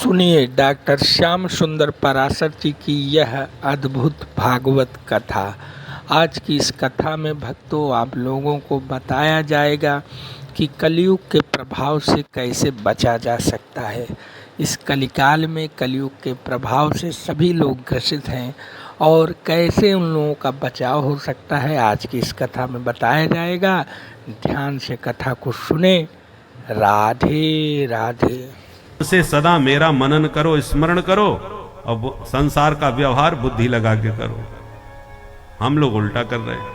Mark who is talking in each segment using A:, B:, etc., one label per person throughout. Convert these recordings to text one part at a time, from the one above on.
A: सुनिए डॉक्टर श्याम सुंदर पराशर जी की यह अद्भुत भागवत कथा। आज की इस कथा में भक्तों आप लोगों को बताया जाएगा कि कलयुग के प्रभाव से कैसे बचा जा सकता है। इस कलिकाल में कलयुग के प्रभाव से सभी लोग ग्रसित हैं और कैसे उन लोगों का बचाव हो सकता है, आज की इस कथा में बताया जाएगा। ध्यान से कथा को सुने। राधे राधे।
B: से सदा मेरा मनन करो, स्मरण करो और संसार का व्यवहार बुद्धि लगा के करो। हम लोग उल्टा कर रहे हैं,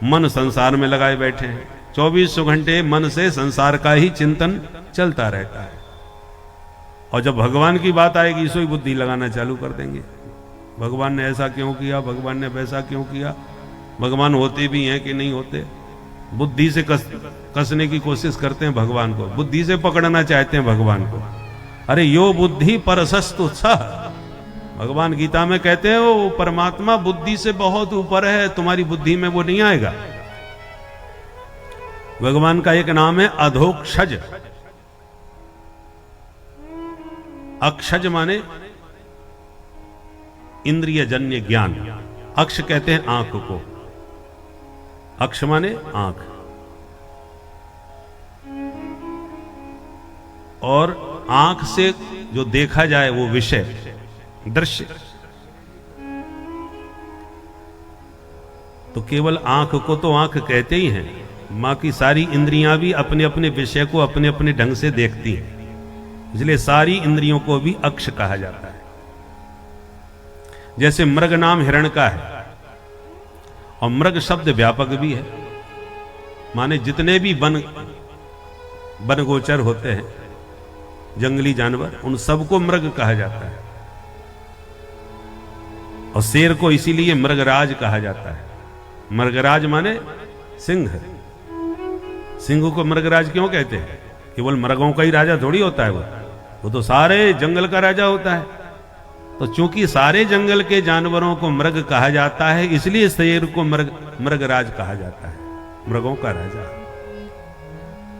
B: मन संसार में लगाए बैठे हैं। 24 घंटे मन से संसार का ही चिंतन चलता रहता है और जब भगवान की बात आएगी सोई बुद्धि लगाना चालू कर देंगे। भगवान ने ऐसा क्यों किया, भगवान ने वैसा क्यों किया, भगवान होते भी हैं कि नहीं होते। बुद्धि से कसने की कोशिश करते हैं भगवान को, बुद्धि से पकड़ना चाहते हैं भगवान को। अरे यो बुद्धि परसस्तु सह, भगवान गीता में कहते हैं वो परमात्मा बुद्धि से बहुत ऊपर है, तुम्हारी बुद्धि में वो नहीं आएगा। भगवान का एक नाम है अधोक्षज। अक्षज माने इंद्रिय जन्य ज्ञान। अक्ष कहते हैं आंख को, अक्ष माने आंख, और आंख से जो देखा जाए वो विषय, दृश्य। तो केवल आंख को तो आंख कहते ही हैं, मां की सारी इंद्रियां भी अपने अपने विषय को अपने अपने ढंग से देखती हैं, इसलिए सारी इंद्रियों को भी अक्ष कहा जाता है। जैसे मृग नाम हिरण का है और मृग शब्द व्यापक भी है, माने जितने भी वन गोचर होते हैं, जंगली जानवर, उन सबको मृग कहा जाता है। और शेर को इसीलिए मृगराज कहा जाता है। मृगराज माने सिंह। सिंह को मृगराज क्यों कहते हैं? केवल मृगों का ही राजा थोड़ी होता है, वो तो सारे जंगल का राजा होता है। तो चूंकि सारे जंगल के जानवरों को मृग कहा जाता है, इसलिए शेर को मृगराज कहा जाता है। मृगों का राजा,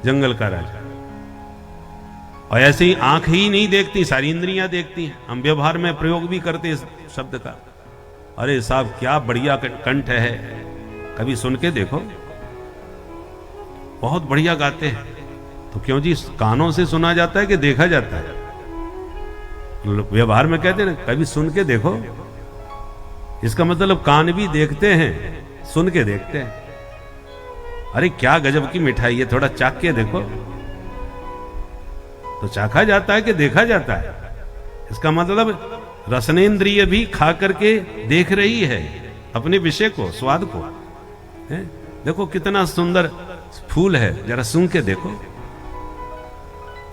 B: जंगल का राजा। और ऐसे ही आंख ही नहीं देखती, सारी इंद्रियां देखती हैं। हम व्यवहार में प्रयोग भी करते इस शब्द का। अरे साहब क्या बढ़िया कंठ है, कभी सुन के देखो, बहुत बढ़िया गाते हैं। तो क्यों जी, कानों से सुना जाता है कि देखा जाता है? व्यवहार में कहते हैं ना, कभी सुन के देखो। इसका मतलब कान भी देखते हैं, सुन के देखते हैं। अरे क्या गजब की मिठाई है, थोड़ा चाख के देखो। तो चाखा जाता है कि देखा जाता है? इसका मतलब रसनेन्द्रिय भी खा करके देख रही है अपने विषय को, स्वाद को। देखो कितना सुंदर फूल है, जरा सूंघ के देखो।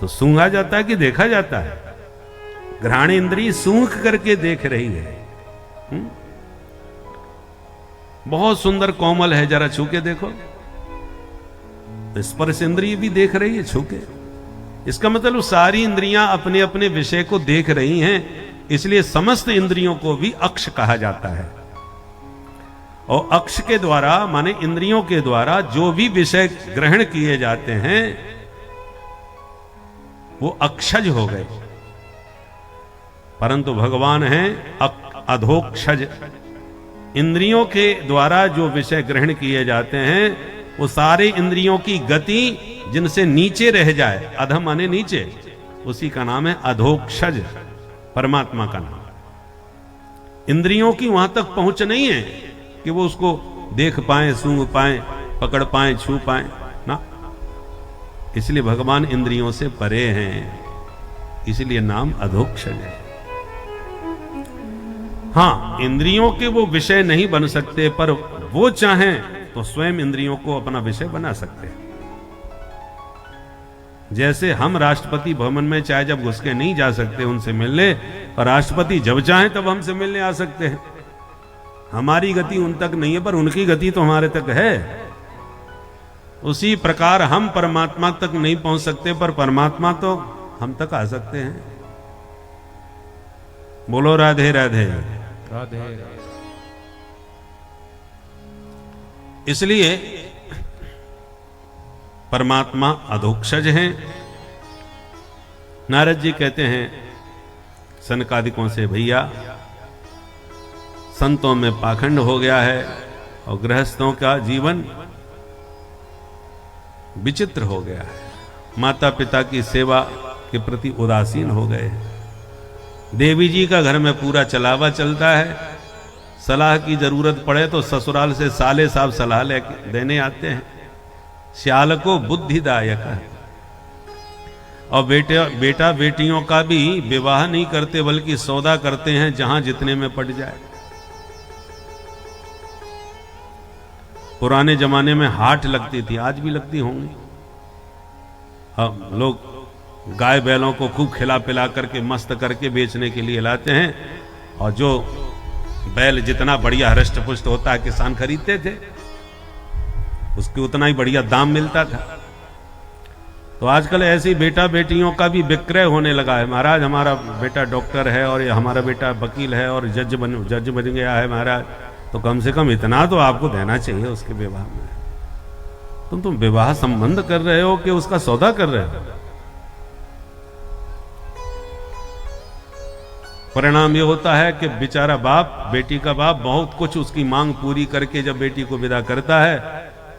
B: तो सूंघा जाता है कि देखा जाता है? घ्राण इंद्रिय सूंघ करके देख रही है। बहुत सुंदर कोमल है, जरा छू के देखो। तो स्पर्श इंद्रिय भी देख रही है छू के। इसका मतलब सारी इंद्रियां अपने अपने विषय को देख रही हैं, इसलिए समस्त इंद्रियों को भी अक्ष कहा जाता है। और अक्ष के द्वारा माने इंद्रियों के द्वारा जो भी विषय ग्रहण किए जाते हैं वो अक्षज हो गए। परंतु भगवान हैं अधोक्षज। इंद्रियों के द्वारा जो विषय ग्रहण किए जाते हैं वो सारे इंद्रियों की गति जिनसे नीचे रह जाए, अधम माने नीचे, उसी का नाम है अधोक्षज, परमात्मा का नाम। इंद्रियों की वहां तक पहुंच नहीं है कि वो उसको देख पाए, सूंघ पाए, पकड़ पाए, छू पाए ना। इसलिए भगवान इंद्रियों से परे हैं, इसलिए नाम अधोक्षज है। हां, इंद्रियों के वो विषय नहीं बन सकते, पर वो चाहें तो स्वयं इंद्रियों को अपना विषय बना सकते हैं। जैसे हम राष्ट्रपति भवन में चाहे जब घुस के नहीं जा सकते उनसे मिलने, और राष्ट्रपति जब चाहें तब हमसे मिलने आ सकते हैं। हमारी गति उन तक नहीं है, पर उनकी गति तो हमारे तक है। उसी प्रकार हम परमात्मा तक नहीं पहुंच सकते, पर परमात्मा तो हम तक आ सकते हैं। बोलो राधे राधे राधे। इसलिए परमात्मा अधोक्षज हैं, नारद जी कहते हैं सनकादिकों से, भैया संतों में पाखंड हो गया है और गृहस्थों का जीवन विचित्र हो गया है, माता पिता की सेवा के प्रति उदासीन हो गए। देवी जी का घर में पूरा चलावा चलता है, सलाह की जरूरत पड़े तो ससुराल से साले साहब सलाह देने आते हैं। श्याल को बुद्धिदायक है। और बेटा बेटियों का भी विवाह नहीं करते बल्कि सौदा करते हैं जहां जितने में पड़ जाए। पुराने जमाने में हाट लगती थी, आज भी लगती होंगी। अब लोग गाय बैलों को खूब खिला पिला करके मस्त करके बेचने के लिए लाते हैं, और जो बैल जितना बढ़िया हृष्ट पुष्ट होता है किसान खरीदते थे, उसके उतना ही बढ़िया दाम मिलता था। तो आजकल ऐसी बेटा बेटियों का भी विक्रय होने लगा है। महाराज हमारा बेटा डॉक्टर है और ये हमारा बेटा वकील है और जज बन गया है महाराज, तो कम से कम इतना तो आपको देना चाहिए उसके विवाह में। तुम विवाह संबंध कर रहे हो कि उसका सौदा कर रहे हो? परिणाम ये होता है कि बेचारा बाप, बेटी का बाप, बहुत कुछ उसकी मांग पूरी करके जब बेटी को विदा करता है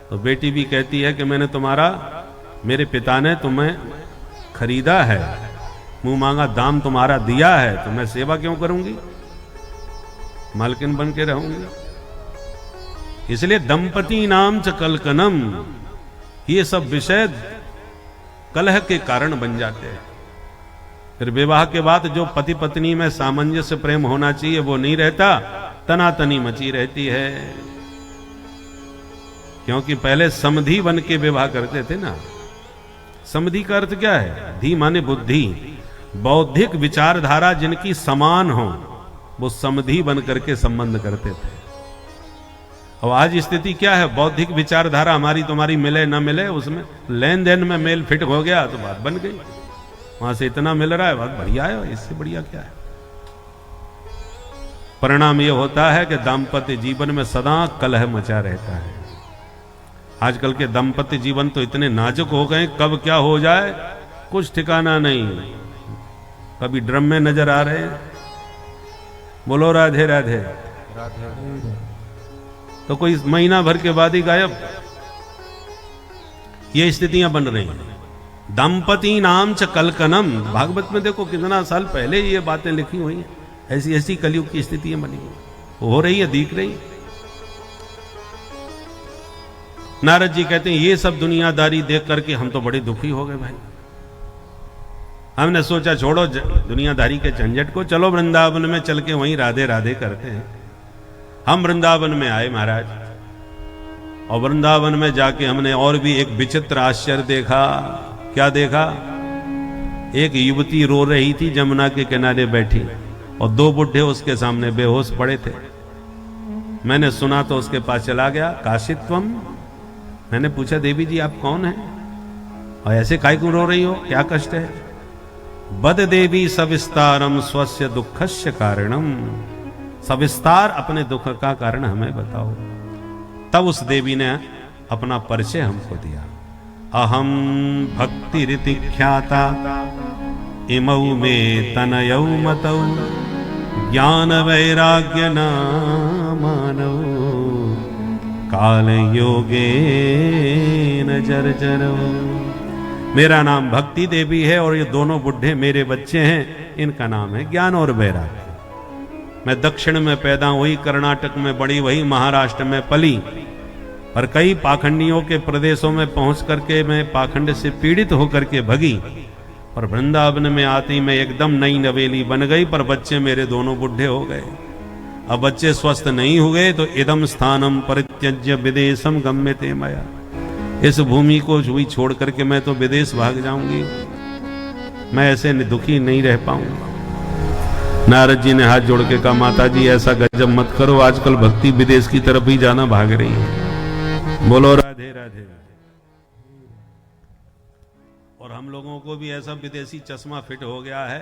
B: तो बेटी भी कहती है कि मेरे पिता ने तुम्हें खरीदा है, मुंह मांगा दाम तुम्हारा दिया है, तो मैं सेवा क्यों करूंगी, मालकिन बन के रहूंगी। इसलिए दंपति नाम च कलकनम, ये सब विषय कलह के कारण बन जाते हैं। फिर विवाह के बाद जो पति पत्नी में सामंजस्य प्रेम होना चाहिए वो नहीं रहता, तनातनी मची रहती है। क्योंकि पहले समधि बन के विवाह करते थे ना। समधि का अर्थ क्या है? धी माने बुद्धि, बौद्धिक विचारधारा जिनकी समान हो वो समधि बन करके संबंध करते थे। और आज स्थिति क्या है? बौद्धिक विचारधारा हमारी तुम्हारी मिले न मिले, उसमें लेन देन में मेल फिट हो गया तो बात बन गई। वहां से इतना मिल रहा है, बात बढ़िया है, इससे बढ़िया क्या है? परिणाम यह होता है कि दाम्पत्य जीवन में सदा कलह मचा रहता है। आजकल के दाम्पत्य जीवन तो इतने नाजुक हो गए, कब क्या हो जाए कुछ ठिकाना नहीं। कभी ड्रम में नजर आ रहे हैं, बोलो राधे राधे, तो कोई महीना भर के बाद ही गायब। ये स्थितियां बन रही हैं। दंपति नाम च कलकनम, भागवत में देखो कितना साल पहले ये बातें लिखी हुई हैं। ऐसी ऐसी कलयुग की स्थितियां बनी हुई, हो रही है, दिख रही। नारद जी कहते हैं ये सब दुनियादारी देख करके हम तो बड़े दुखी हो गए भाई। हमने सोचा छोड़ो दुनियादारी के झंझट को, चलो वृंदावन में चल के वहीं राधे राधे करते हैं। हम वृंदावन में आए महाराज, और वृंदावन में जाके हमने और भी एक विचित्र आश्चर्य देखा। क्या देखा? एक युवती रो रही थी जमुना के किनारे बैठी, और दो बुढ़े उसके सामने बेहोश पड़े थे। मैंने सुना तो उसके पास चला गया। काशित्वम, मैंने पूछा देवी जी आप कौन हैं और ऐसे काय क्यों रो रही हो, क्या कष्ट है? बद देवी सविस्तारम स्वस्य दुखस्य कारणम, सविस्तार अपने दुख का कारण हमें बताओ। तब उस देवी ने अपना परिचय हमको दिया। अहम भक्ति रीति ख्याता इमौ में तनयौ मतौ ज्ञान वैराग्य नामानौ काल योगे न जर्जरो। मेरा नाम भक्ति देवी है और ये दोनों बुढ़े मेरे बच्चे हैं, इनका नाम है ज्ञान और वैराग्य। मैं दक्षिण में पैदा हुई, कर्नाटक में बड़ी, वही महाराष्ट्र में पली, पर कई पाखंडियों के प्रदेशों में पहुंच करके मैं पाखंड से पीड़ित होकर के भगी, और वृंदावन में आती मैं एकदम नई नवेली बन गई, पर बच्चे मेरे दोनों बुढ़े हो गए। अब बच्चे स्वस्थ नहीं हुए तो इदम स्थानम परित्यज्य विदेशम गम्यते मया, इस भूमि को भी छोड़ करके मैं तो विदेश भाग जाऊंगी, मैं ऐसे दुखी नहीं रह पाऊंगा। नारद जी ने हाथ जोड़ के कहा माता जी ऐसा गजब मत करो, आजकल भक्ति विदेश की तरफ ही जाना भाग रही है। बोलो राधे राधे। और हम लोगों को भी ऐसा विदेशी चश्मा फिट हो गया है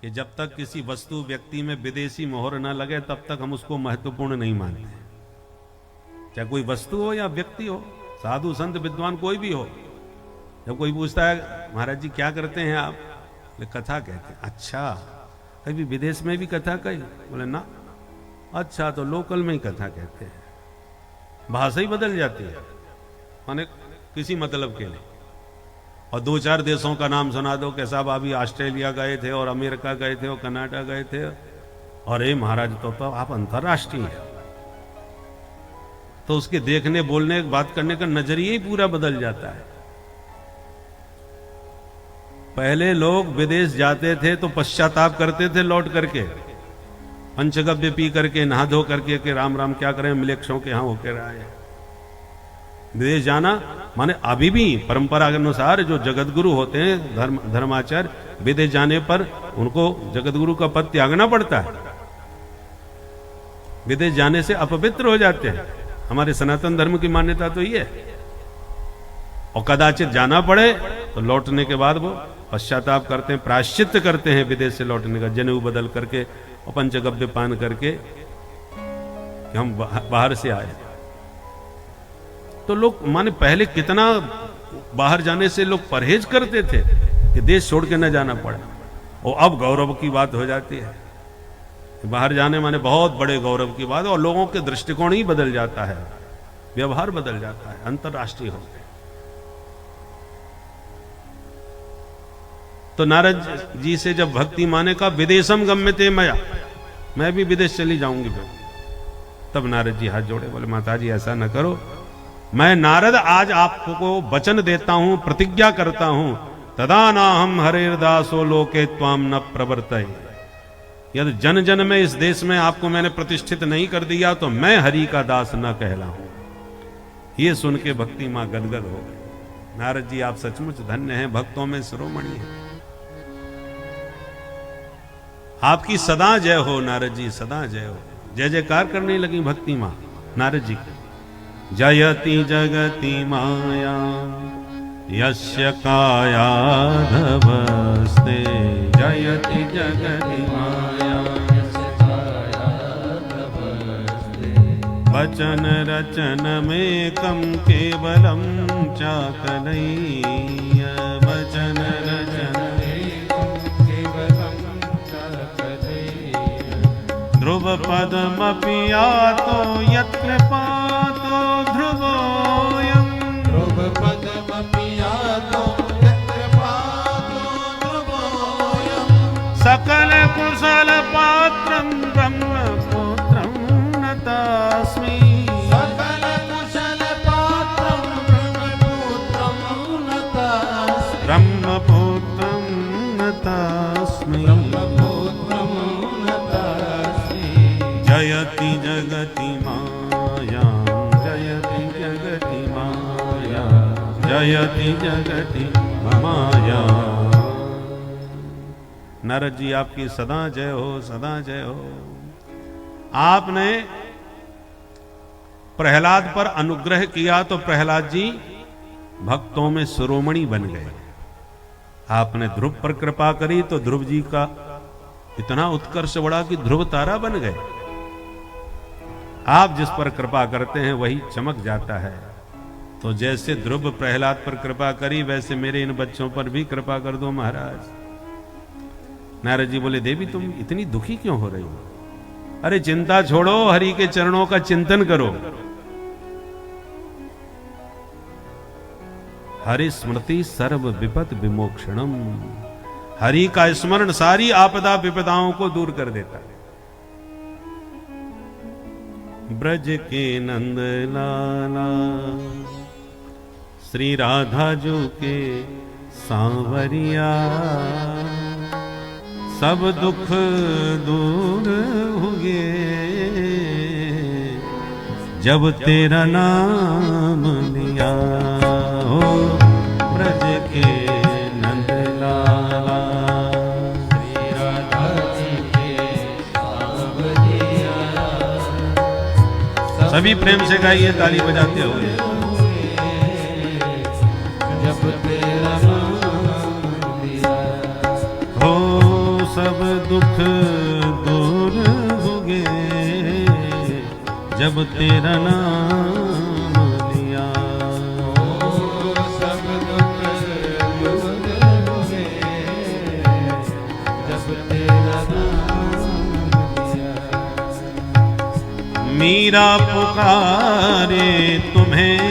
B: कि जब तक किसी वस्तु व्यक्ति में विदेशी मोहर न लगे तब तक हम उसको महत्वपूर्ण नहीं मानते, चाहे कोई वस्तु हो या व्यक्ति हो, साधु संत विद्वान कोई भी हो। जब कोई पूछता है महाराज जी क्या करते हैं आप, बोले कथा कहते हैं। अच्छा, कभी विदेश में भी कथा कही? बोले ना। अच्छा, तो लोकल में ही कथा कहते हैं। भाषा ही बदल जाती है, माने किसी मतलब के लिए। और 2-4 देशों का नाम सुना दो कि साहब अभी ऑस्ट्रेलिया गए थे और अमेरिका गए थे और कनाडा गए थे, और ये महाराज तो आप अंतर्राष्ट्रीय हैं। तो उसके देखने, बोलने, बात करने का नजरिया ही पूरा बदल जाता है। पहले लोग विदेश जाते थे तो पश्चाताप करते थे लौट करके, पंचगव्य पी करके, नहा धो करके कि राम राम क्या करें, मिलेक्षों के यहां होकर आए। विदेश जाना माने अभी भी परंपरा के अनुसार जो जगतगुरु होते हैं, धर्माचार्य, विदेश जाने पर उनको जगतगुरु का पद त्यागना पड़ता है। विदेश जाने से अपवित्र हो जाते हैं। हमारे सनातन धर्म की मान्यता तो ये है। और कदाचित जाना पड़े तो लौटने के बाद वो पश्चाताप करते हैं, प्रायश्चित करते हैं विदेश से लौटने का, जनेऊ बदल करके और पंचगव्य पान करके कि हम बाहर से आए। तो लोग माने पहले कितना बाहर जाने से लोग परहेज करते थे कि देश छोड़ के न जाना पड़े, और अब गौरव की बात हो जाती है। बाहर जाने माने बहुत बड़े गौरव की बात, और लोगों के दृष्टिकोण ही बदल जाता है, व्यवहार बदल जाता है, अंतर्राष्ट्रीय हो गए। तो नारद जी से जब भक्ति माने का विदेशम गम्यते मया, मैं भी विदेश चली जाऊंगी फिर। तब नारद जी हाथ जोड़े, बोले माता जी ऐसा न करो, मैं नारद आज आपको वचन देता हूं, प्रतिज्ञा करता हूं, तदा ना हम हरिर्दासो लोके त्वाम न प्रवर्तय। यदि जन जन में इस देश में आपको मैंने प्रतिष्ठित नहीं कर दिया तो मैं हरि का दास न कहलाऊं। ये सुन के भक्ति मां गदगद हो गई। नारद जी आप सचमुच धन्य हैं, भक्तों में शिरोमणि हैं। आपकी सदा जय हो नारद जी, सदा जय हो। जय जयकार करने लगी भक्ति मां नारद जी की। जयति जगति माया यस्य कायाधवस्ते, जयति जगति माया वचन रचन में कम केवलम चाकलैय, वचन रचन ध्रुव पदमपि यातो यत्कृपातो ध्रुवोऽयं, ध्रुव पदमपि यातो यत्कृपातो ध्रुवोऽयं, सकल कुशल पात्रं ब्रह्मपुत्रं नतास्मि, सकल कुशल पात्रं ब्रह्मपुत्रं नतास्मि, ब्रह्मपुत्रं नतास्मि, ब्रह्मपुत्रं नतास्मि। जयति जगति माया, जयति जगति माया, जयति जगति माया। नारद जी आपकी सदा जय हो, सदा जय हो। आपने प्रहलाद पर अनुग्रह किया तो प्रहलाद जी भक्तों में शिरोमणि बन गए। आपने ध्रुव पर कृपा करी तो ध्रुव जी का इतना उत्कर्ष बढ़ा कि ध्रुव तारा बन गए। आप जिस पर कृपा करते हैं वही चमक जाता है। तो जैसे ध्रुव प्रहलाद पर कृपा करी वैसे मेरे इन बच्चों पर भी कृपा कर दो महाराज। नारद जी बोले देवी तुम इतनी दुखी क्यों हो रही हो? अरे चिंता छोड़ो, हरि के चरणों का चिंतन करो। हरि स्मृति सर्व विपद विमोक्षणम, हरि का स्मरण सारी आपदा विपदाओं को दूर कर देता है। ब्रज के नंद लाला श्री राधा जो के सांवरिया, सब दुख दूर हुए जब तेरा नाम लिया। हो ब्रज के नंद लाला श्री राधा जी के सांवरिया, सभी प्रेम से गाइए ताली बजाते हुए। जब तेरा सब दुख दूर होगे जब तेरा नाम लिया। सब दुख दूर होगे
C: तेरा नाम लिया।
B: मीरा पुकारे तुम्हें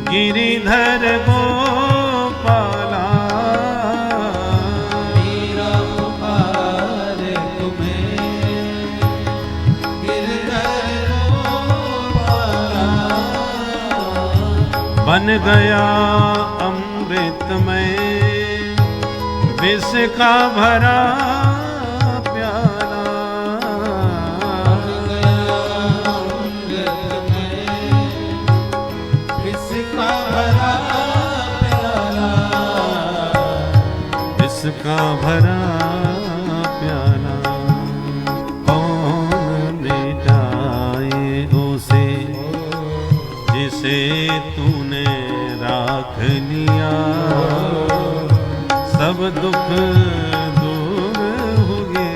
B: गिरिधर गोपाला।
C: मीरा पुकारे तुम्हें गिरधर गोपाला।
B: बन गया अमृतमय विष का भरा प्याला।
C: बन गया अमृतमय विष का भरा प्याला।
B: विष का भरा प्याला। कौन मिटाए उसे जिसे तूने राख लिया। सब दुख दूर हुए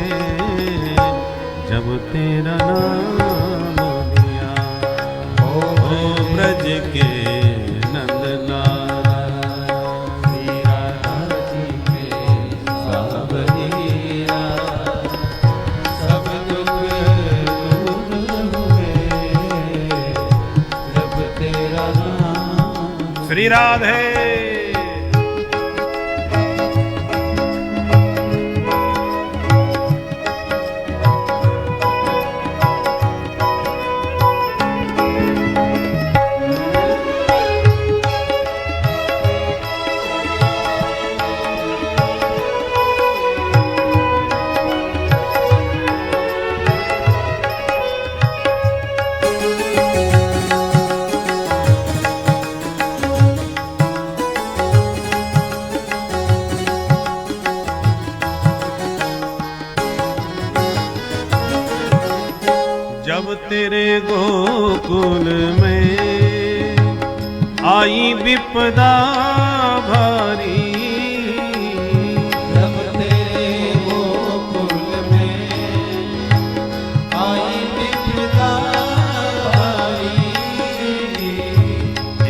B: जब तेरा नाम लिया। ओ ब्रज के नंदलाला
C: श्री राधा जी के सावरिया। सब दुख दूर हुए जब तेरा नाम।
B: श्री राधे। जब तेरे गोकुल में आई विपदा भारी।
C: जब तेरे गोकुल में आई विपदा भारी।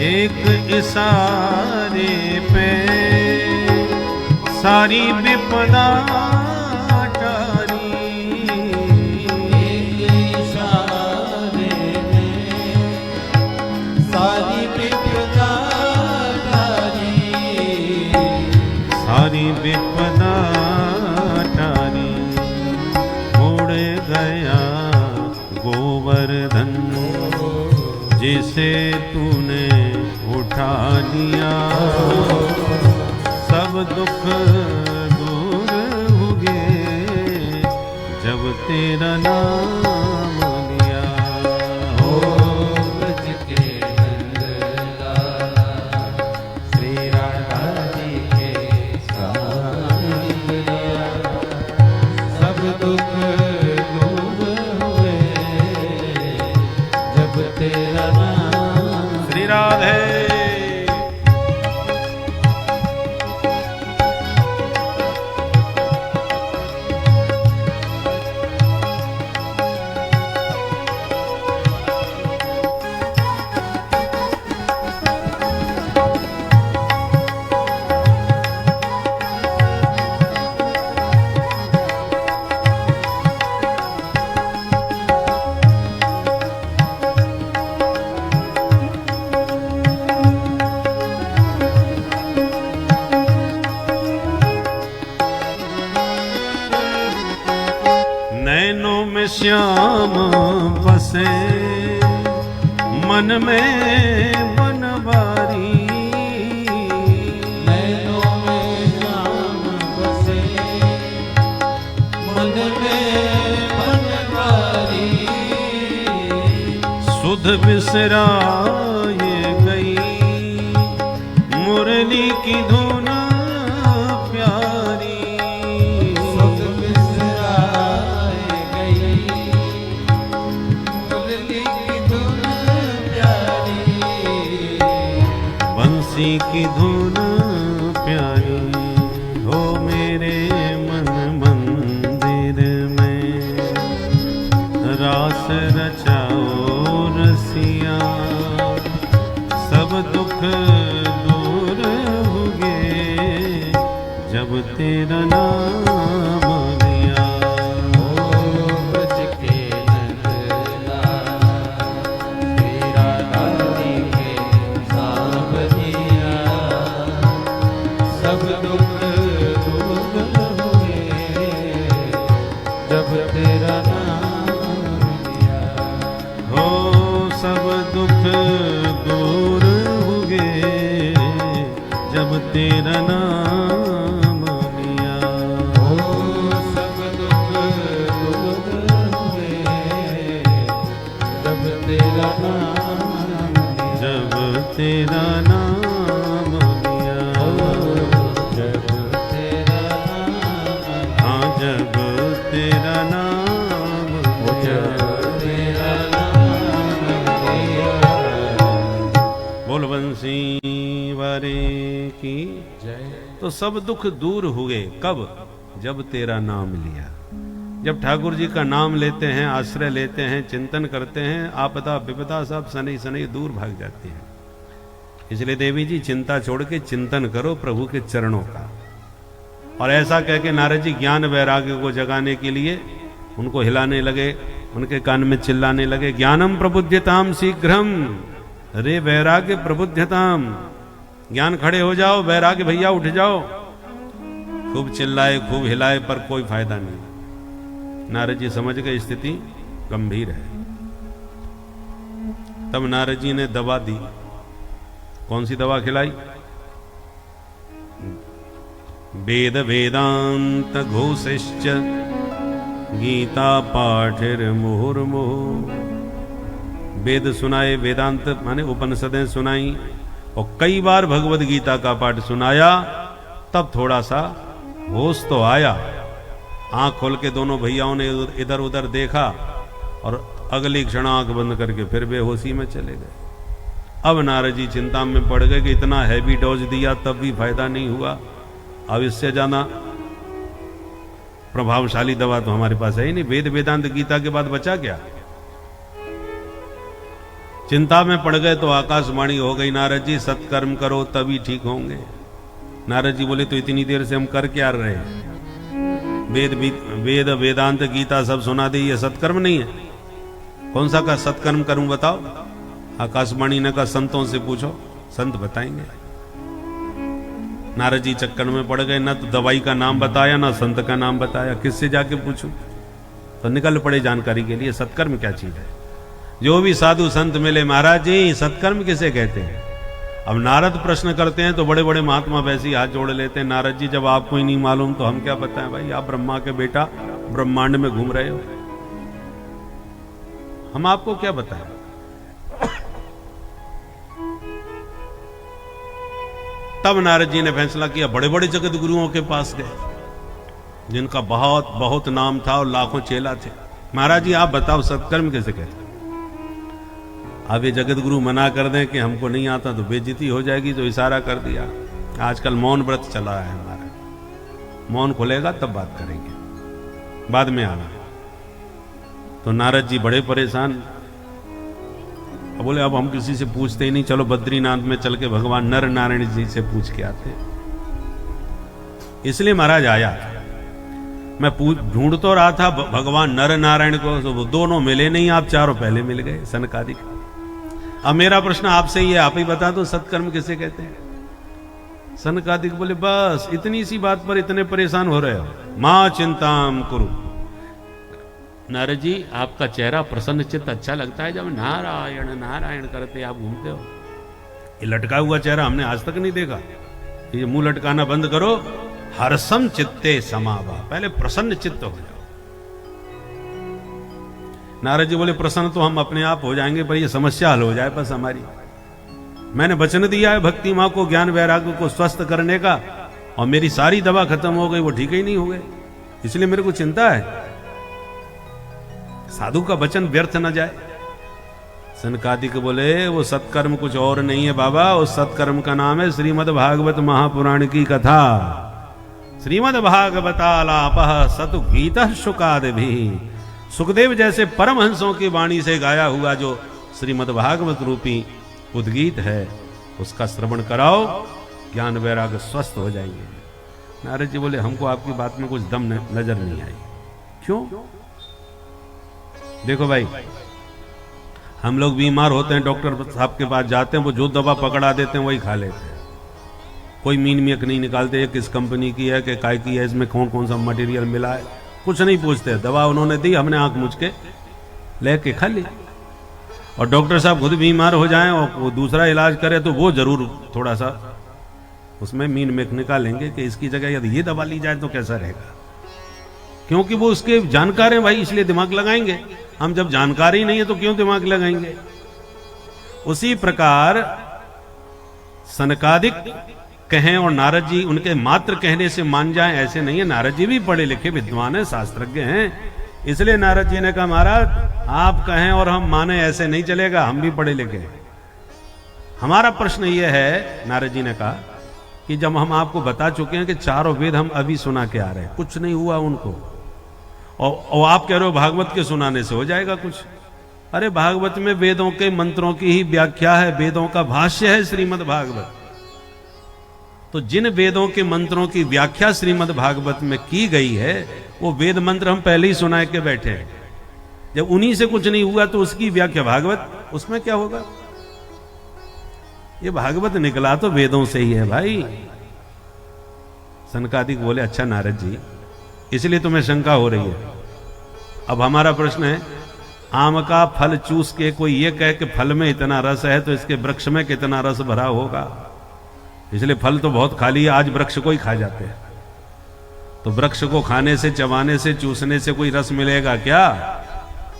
B: एक इशारे पे सारी विपदा टारी।
C: एक इशारे में सारी विपदा टारी।
B: सारी विपदा टारी। उड़ गया गोवर्धन जिसे तूने उठा लिया। सब दुख दूर हुए जब तेरा नाम लिया।
C: ओ ब्रज के नंदलाला श्री राधा जी के सावरिया। सब दुख दूर हुए जब तेरा नाम।
B: श्री राधे। नैनों में श्याम बसे मन में बनवारी।
C: नैनों में श्याम बसे मन में बनवारी।
B: सुध बिसराए गई मुरली की धुन प्यारी।
C: सुध बिसराए गई मुरली की धुन प्यारी।
B: बंसी की धुन प्यारी। हो मेरे मन मंदिर में रास रचाओ रसिया। सब दुख दूर हुए जब तेरा नाम
C: जब तेरा नाम लिया।
B: हो सब दुख दूर हुए जब तेरा नाम लिया।
C: ओ सब दुख दूर हुए जब तेरा नाम लिया।
B: जब तेरा नाम लिया।
C: जब तेरा नाम
B: हाँ जब तेरा नाम लिया।
C: तेरा नाम लिया।
B: बोल बंसी वारे की
C: जय।
B: तो सब दुख दूर हुए कब? जब तेरा नाम लिया। जब ठाकुर जी का नाम लेते हैं, आश्रय लेते हैं, चिंतन करते हैं, आपदा विपदा सब सनई सनई दूर भाग जाती है। इसलिए देवी जी चिंता छोड़ के चिंतन करो प्रभु के चरणों का। और ऐसा कह के नारद जी ज्ञान वैराग्य को जगाने के लिए उनको हिलाने लगे, उनके कान में चिल्लाने लगे, ज्ञानम प्रबुद्धताम शीघ्रम, रे वैराग्य प्रबुद्धताम। ज्ञान खड़े हो जाओ, वैराग्य भैया उठ जाओ। खूब चिल्लाए, खूब हिलाए, पर कोई फायदा नहीं। नारद जी समझ गए स्थिति गंभीर है। तब नारद जी ने दवा दी। कौन सी दवा खिलाई? वेद वेदांत घोषिश्च गीता पाठिर मुहुर्मुहुः। वेद सुनाए, वेदांत माने उपनिषदें सुनाई, और कई बार भगवद गीता का पाठ सुनाया। तब थोड़ा सा होश तो आया। आंख खोल के दोनों भैयाओं ने इधर उधर देखा और अगली क्षण आंख बंद करके फिर बेहोशी में चले गए। अब नारद जी चिंता में पड़ गए कि इतना हैवी डोज दिया तब भी फायदा नहीं हुआ। अब इससे ज्यादा प्रभावशाली दवा तो हमारे पास है ही नहीं। वेद वेदांत गीता के बाद बचा क्या? चिंता में पड़ गए तो आकाशवाणी हो गई, नारद जी सत्कर्म करो तभी ठीक होंगे। नारद जी बोले तो इतनी देर से हम कर क्या रहे हैं? वेद वेदांत गीता सब सुना दी, ये सत्कर्म नहीं है? कौन सा का सत्कर्म करूं बताओ? आकाशवाणी ने कहा संतों से पूछो, संत बताएंगे। नारद जी चक्कर में पड़ गए, ना तो दवाई का नाम बताया ना संत का नाम बताया। किससे जाके पूछूं? तो निकल पड़े जानकारी के लिए। सत्कर्म क्या चीज है? जो भी साधु संत मिले, महाराज जी सत्कर्म किसे कहते हैं? अब नारद प्रश्न करते हैं तो बड़े बड़े महात्मा वैसे ही हाथ जोड़ लेते हैं, नारद जी जब आपको ही नहीं मालूम तो हम क्या बताएं भाई, आप ब्रह्मा के बेटा ब्रह्मांड में घूम रहे हो, हम आपको क्या बताएं। तब नारद जी ने फैसला किया, बड़े बड़े जगत गुरुओं के पास गए जिनका बहुत बहुत नाम था और लाखों चेला थे। महाराज जी आप बताओ सत्कर्म कैसे कहते? अब ये जगत गुरु मना कर दें कि हमको नहीं आता तो बेइज्जती हो जाएगी, तो इशारा कर दिया। आजकल मौन व्रत चला है हमारा, मौन खुलेगा तब बात करेंगे, बाद में आना। तो नारद जी बड़े परेशान, अब बोले अब हम किसी से पूछते ही नहीं, चलो बद्रीनाथ में चल के भगवान नर नारायण जी से पूछ के आते। इसलिए महाराज आया। मैं ढूंढ तो रहा था भगवान नर नारायण को, तो वो दोनों मिले नहीं, आप चारों पहले मिल गए सनकादिक। अब मेरा प्रश्न आपसे ही है, आप ही बता दो सत्कर्म किसे कहते हैं? सनकादिक बोले बस इतनी सी बात पर इतने परेशान हो रहे हो, मां चिंताम कुरु। नारद जी आपका चेहरा प्रसन्न चित्त अच्छा लगता है, जब नारायण नारायण करते आप घूमते हो। ये लटका हुआ चेहरा हमने आज तक नहीं देखा। ये मुंह लटकाना बंद करो। हर्षम चित्ते समावा, पहले प्रसन्न चित्त हो जाओ। नारद जी बोले प्रसन्न तो हम अपने आप हो जाएंगे, पर ये समस्या हल हो जाए बस हमारी। मैंने वचन दिया है भक्ति मां को ज्ञान वैराग्य को स्वस्थ करने का, और मेरी सारी दवा खत्म हो गई, वो ठीक ही नहीं हो गए, इसलिए मेरे को चिंता है साधु का वचन व्यर्थ न जाए। सनकादिक बोले वो सत्कर्म कुछ और नहीं है बाबा, उस सत्कर्म का नाम है श्रीमद् भागवत महापुराण की कथा। श्रीमद् भागवतालापः सतु गीतः शुकादिभिः, सुखदेव जैसे परमहंसों की वाणी से गाया हुआ जो श्रीमद् भागवत रूपी उद्गीत है, उसका श्रवण कराओ, ज्ञान वैराग्य स्वस्थ हो जाएंगे। नारद जी बोले हमको आपकी बात में कुछ दम नजर नहीं आई। क्यों? देखो भाई, हम लोग बीमार होते हैं, डॉक्टर साहब के पास जाते हैं, वो जो दवा पकड़ा देते हैं वही खा लेते हैं। कोई मीन मियक नहीं निकालते ये किस कंपनी की है, कि काय की है, इसमें कौन कौन सा मटेरियल मिला है, कुछ नहीं पूछते, दवा उन्होंने दी, हमने आंख मूझ के लेके खा ली। और डॉक्टर साहब खुद बीमार हो जाएं और वो दूसरा इलाज करे तो वो जरूर थोड़ा सा उसमें मीन मेख निकालेंगे कि इसकी जगह यदि ये दवा ली जाए तो कैसा रहेगा, क्योंकि वो उसके जानकार हैं भाई, इसलिए दिमाग लगाएंगे। हम जब जानकार ही नहीं है तो क्यों दिमाग लगाएंगे। उसी प्रकार सनकादिक कहें और नारद जी उनके मात्र कहने से मान जाएं, ऐसे नहीं है। नारद जी भी पढ़े लिखे विद्वान हैं, शास्त्रज्ञ हैं, इसलिए नारद जी ने कहा महाराज आप कहें और हम माने ऐसे नहीं चलेगा, हम भी पढ़े लिखे हैं। हमारा प्रश्न यह है, नारद जी ने कहा कि जब हम आपको बता चुके हैं कि चारों वेद हम अभी सुना के आ रहे हैं, कुछ नहीं हुआ उनको, और आप कह रहे हो भागवत के सुनाने से हो जाएगा कुछ। अरे भागवत में वेदों के मंत्रों की ही व्याख्या है, वेदों का भाष्य है श्रीमद् भागवत। तो जिन वेदों के मंत्रों की व्याख्या श्रीमद् भागवत में की गई है वो वेद मंत्र हम पहले ही सुना के बैठे हैं। जब उन्हीं से कुछ नहीं हुआ तो उसकी व्याख्या भागवत, उसमें क्या होगा। ये भागवत निकला तो वेदों से ही है भाई। सनकादिक बोले अच्छा नारद जी इसलिए तुम्हें शंका हो रही है। अब हमारा प्रश्न है, आम का फल चूस के कोई ये कहे कि फल में इतना रस है तो इसके वृक्ष में कितना रस भरा होगा, इसलिए फल तो बहुत खाली है, आज वृक्ष को ही खा जाते हैं। तो वृक्ष को खाने से, चबाने से, चूसने से कोई रस मिलेगा क्या?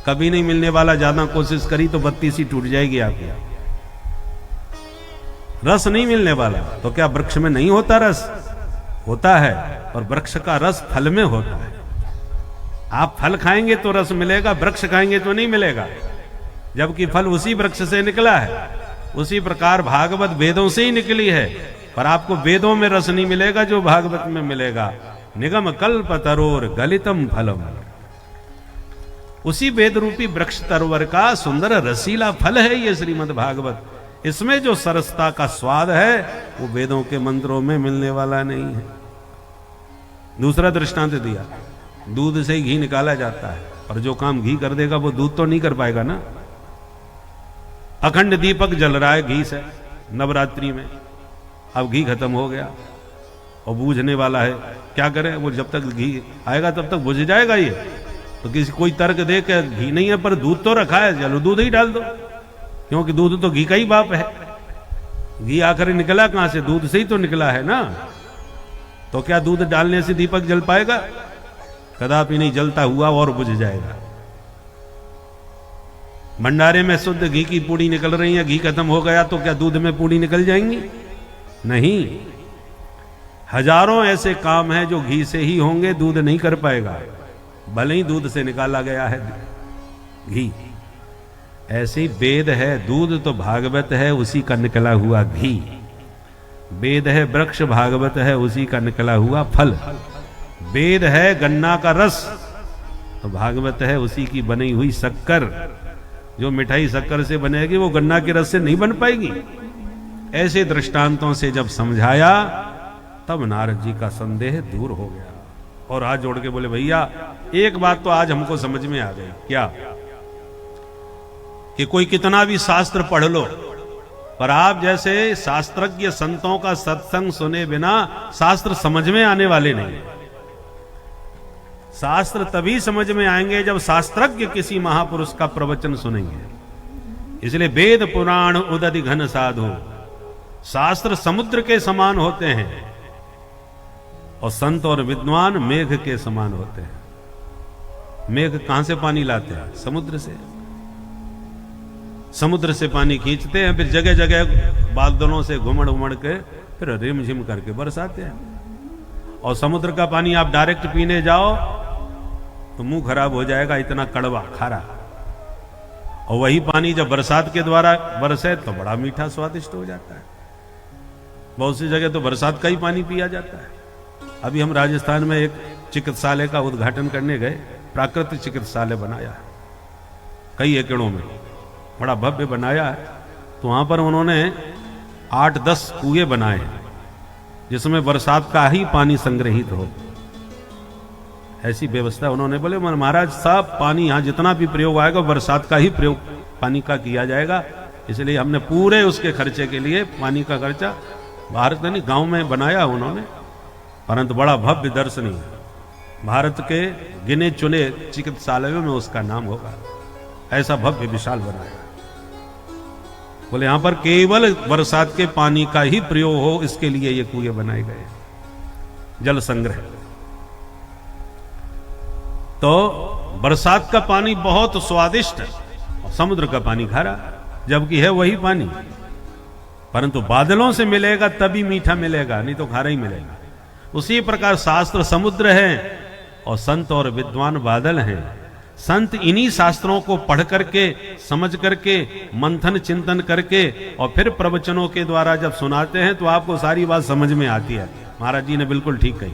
B: कभी नहीं मिलने वाला। ज्यादा कोशिश करी तो बत्ती सी टूट जाएगी आपकी, रस नहीं मिलने वाला। तो क्या वृक्ष में नहीं होता रस? होता है, और वृक्ष का रस फल में होता है। आप फल खाएंगे तो रस मिलेगा, वृक्ष खाएंगे तो नहीं मिलेगा, जबकि फल उसी वृक्ष से निकला है। उसी प्रकार भागवत वेदों से ही निकली है, पर आपको वेदों में रस नहीं मिलेगा जो भागवत में मिलेगा। निगम कल्प तरोर गलितम फलम, उसी वेद रूपी वृक्ष तरवर का सुंदर रसीला फल है ये श्रीमद् भागवत। इसमें जो सरसता का स्वाद है वो वेदों के मंत्रों में मिलने वाला नहीं है। दूसरा दृष्टांत दिया, दूध से ही घी निकाला जाता है, और जो काम घी कर देगा वो दूध तो नहीं कर पाएगा ना। अखंड दीपक जल रहा है घी से नवरात्रि में, अब घी खत्म हो गया और बूझने वाला है, क्या करें? वो जब तक घी आएगा तब तक बुझ जाएगा ये। तो किसी कोई तर्क दे के घी नहीं है पर दूध तो रखा है, चलो दूध ही डाल दो, क्योंकि दूध तो घी का ही बाप है। घी आखिर निकला कहां से? दूध से ही तो निकला है ना। तो क्या दूध डालने से दीपक जल पाएगा? कदापि नहीं, जलता हुआ और बुझ जाएगा। भंडारे में शुद्ध घी की पूड़ी निकल रही है, घी खत्म हो गया तो क्या दूध में पूड़ी निकल जाएंगी? नहीं। हजारों ऐसे काम हैं जो घी से ही होंगे, दूध नहीं कर पाएगा, भले ही दूध से निकाला गया है घी। ऐसे ही वेद है, दूध तो भागवत है, उसी का निकला हुआ घी। वेद है वृक्ष, भागवत है उसी का निकला हुआ फल। वेद है गन्ना का रस, तो भागवत है उसी की बनी हुई शक्कर। जो मिठाई शक्कर से बनेगी वो गन्ना के रस से नहीं बन पाएगी। ऐसे दृष्टांतों से जब समझाया तब नारद जी का संदेह दूर हो गया और हाथ जोड़ के बोले भैया एक बात तो आज हमको समझ में आ गई। क्या? कि कोई कितना भी शास्त्र पढ़ लो, पर आप जैसे शास्त्रज्ञ संतों का सत्संग सुने बिना शास्त्र समझ में आने वाले नहीं। शास्त्र तभी समझ में आएंगे जब शास्त्रज्ञ किसी महापुरुष का प्रवचन सुनेंगे। इसलिए वेद पुराण उदधि घन साधु, शास्त्र समुद्र के समान होते हैं और संत और विद्वान मेघ के समान होते हैं। मेघ कहां से पानी लाते हैं? समुद्र से। समुद्र से पानी खींचते हैं, फिर जगह जगह बादलों से घुमड़ उमड़ के फिर रिमझिम करके बरसाते हैं। और समुद्र का पानी आप डायरेक्ट पीने जाओ तो मुंह खराब हो जाएगा, इतना कड़वा खारा। और वही पानी जब बरसात के द्वारा बरसे तो बड़ा मीठा स्वादिष्ट हो जाता है। बहुत सी जगह तो बरसात का ही पानी पिया जाता है। अभी हम राजस्थान में एक चिकित्सालय का उद्घाटन करने गए, प्राकृतिक चिकित्सालय बनाया है कई एकड़ों में, बड़ा भव्य बनाया है। तो वहां पर उन्होंने 8-10 कुएं बनाए हैं जिसमें बरसात का ही पानी संग्रहित हो। ऐसी व्यवस्था उन्होंने, बोले महाराज साहब पानी यहां जितना भी प्रयोग आएगा बरसात का ही प्रयोग पानी का किया जाएगा। इसलिए हमने पूरे उसके खर्चे के लिए पानी का खर्चा बाहर से नहीं गांव में बनाया उन्होंने, परंतु बड़ा भव्य दर्शनीय। भारत के गिने चुने चिकित्सालयों में उसका नाम होगा। ऐसा भव्य विशाल बनाएगा। बोले यहां पर केवल बरसात के पानी का ही प्रयोग हो, इसके लिए ये कुएं बनाए गए, जल संग्रह। तो बरसात का पानी बहुत स्वादिष्ट है और समुद्र का पानी खारा, जबकि है वही पानी, परंतु बादलों से मिलेगा तभी मीठा मिलेगा, नहीं तो खारा ही मिलेगा। उसी प्रकार शास्त्र समुद्र है और संत और विद्वान बादल हैं। संत इन्हीं शास्त्रों को पढ़ करके, समझ करके, मंथन चिंतन करके और फिर प्रवचनों के द्वारा जब सुनाते हैं तो आपको सारी बात समझ में आती है। महाराज जी ने बिल्कुल ठीक कही।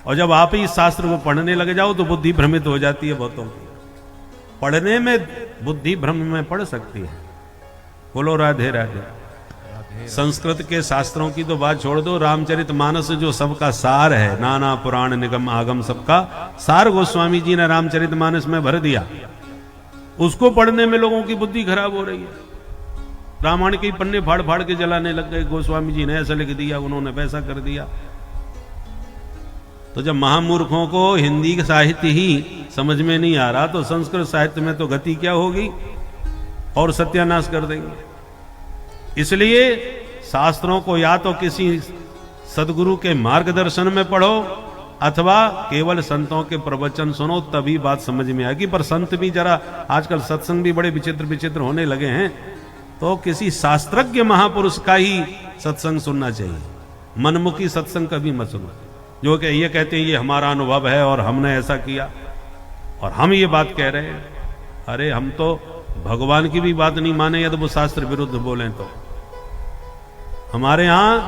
B: और जब आप ही इस शास्त्र को पढ़ने लग जाओ तो बुद्धि भ्रमित हो जाती है बहुतों की। पढ़ने में बुद्धि भ्रम में पड़ सकती है। बोलो राधे राधे। संस्कृत के शास्त्रों की तो बात छोड़ दो, रामचरितमानस जो सबका सार है, नाना पुराण निगम आगम सबका सार गोस्वामी जी ने रामचरितमानस में भर दिया। उसको पढ़ने में लोगों की बुद्धि खराब हो रही है। रामायण के पन्ने फाड़ फाड़ के जलाने लग गए। गोस्वामी जी ने ऐसा लिख दिया, उन्होंने वैसा कर दिया। तो जब महामूर्खों को हिंदी साहित्य ही समझ में नहीं आ रहा तो संस्कृत साहित्य में तो गति क्या होगी, और सत्यानाश कर देंगे। इसलिए शास्त्रों को या तो किसी सदगुरु के मार्गदर्शन में पढ़ो अथवा केवल संतों के प्रवचन सुनो, तभी बात समझ में आएगी। पर संत भी जरा, आजकल सत्संग भी बड़े विचित्र विचित्र होने लगे हैं, तो किसी शास्त्रज्ञ महापुरुष का ही सत्संग सुनना चाहिए। मनमुखी सत्संग कभी मत सुनो, जो कि ये कहते हैं ये हमारा अनुभव है और हमने ऐसा किया और हम ये बात कह रहे हैं। अरे हम तो भगवान की भी बात नहीं माने यदि वो शास्त्र विरुद्ध बोलें तो। हमारे यहां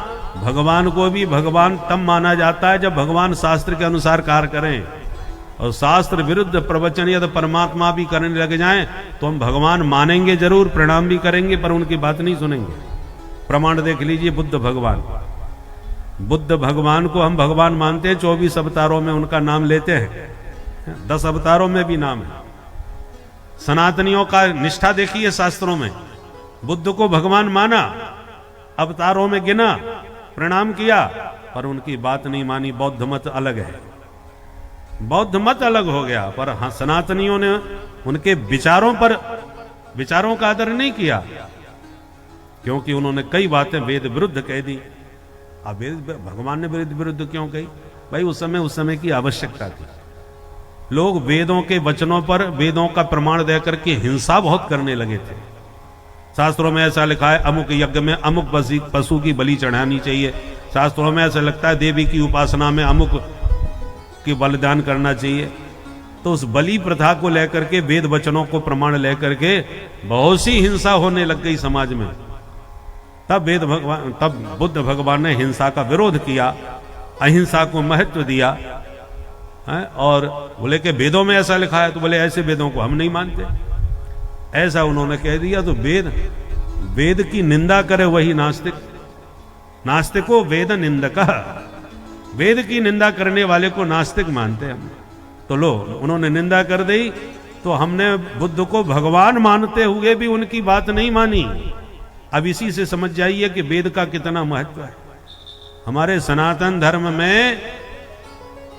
B: भगवान को भी भगवान तब माना जाता है जब भगवान शास्त्र के अनुसार कार्य करें, और शास्त्र विरुद्ध प्रवचन यदि परमात्मा भी करने लग जाएं तो हम भगवान मानेंगे जरूर, प्रणाम भी करेंगे, पर उनकी बात नहीं सुनेंगे। प्रमाण देख लीजिए, बुद्ध भगवान, बुद्ध भगवान को हम भगवान मानते हैं, 24 अवतारों में उनका नाम लेते हैं, 10 अवतारों में भी नाम है। सनातनियों का निष्ठा देखिए शास्त्रों में, बुद्ध को भगवान माना, अवतारों में गिना, प्रणाम किया, पर उनकी बात नहीं मानी। बौद्ध मत अलग है, बौद्ध मत अलग हो गया, पर हाँ सनातनियों ने उनके विचारों का आदर नहीं किया, क्योंकि उन्होंने कई बातें वेद विरुद्ध कह दी। अब भगवान ने वेद विरुद्ध क्यों कही? भाई उस समय की आवश्यकता थी। लोग वेदों के वचनों पर, वेदों का प्रमाण देकर के हिंसा बहुत करने लगे थे। शास्त्रों में ऐसा लिखा है अमुक यज्ञ में अमुक पशु की बलि चढ़ानी चाहिए, शास्त्रों में ऐसा लगता है देवी की उपासना में अमुक की बलिदान करना चाहिए। तो उस बलि प्रथा को लेकर के, वेद वचनों को प्रमाण लेकर के बहुत सी हिंसा होने लग गई समाज में। तब बुद्ध भगवान ने हिंसा का विरोध किया, अहिंसा को महत्व दिया है, और बोले कि वेदों में ऐसा लिखा है, तो बोले ऐसे वेदों को हम नहीं मानते, ऐसा उन्होंने कह दिया। तो वेद की निंदा करे वही नास्तिक, नास्तिको वेद निंदक, वेद की निंदा करने वाले को नास्तिक मानते हम। तो लो उन्होंने निंदा कर दी, तो हमने बुद्ध को भगवान मानते हुए भी उनकी बात नहीं मानी। अब इसी से समझ जाइए कि वेद का कितना महत्व है। हमारे सनातन धर्म में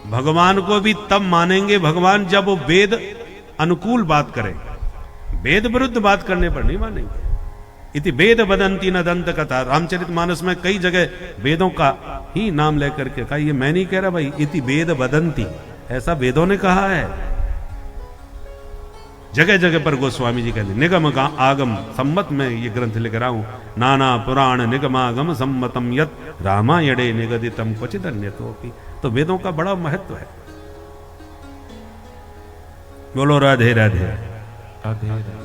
B: भगवान को भी तब मानेंगे भगवान जब वो वेद अनुकूल बात करें, वेद विरुद्ध बात करने पर नहीं मानेंगे। इति वेद वदंती न दंत कथा, रामचरितमानस में कई जगह वेदों का ही नाम लेकर के कहा। ये मैं नहीं कह रहा भाई, इति वेद वदंती, ऐसा वेदों ने कहा है। जगह जगह पर गोस्वामी जी कहते निगम का आगम सम्मत में ये ग्रंथ लिख रहा हूं, नाना पुराण निगमागम सम्मतम यत रामायणे निगदितम क्वचित अन्यतोपि। तो वेदों का बड़ा महत्व है। बोलो राधे राधे।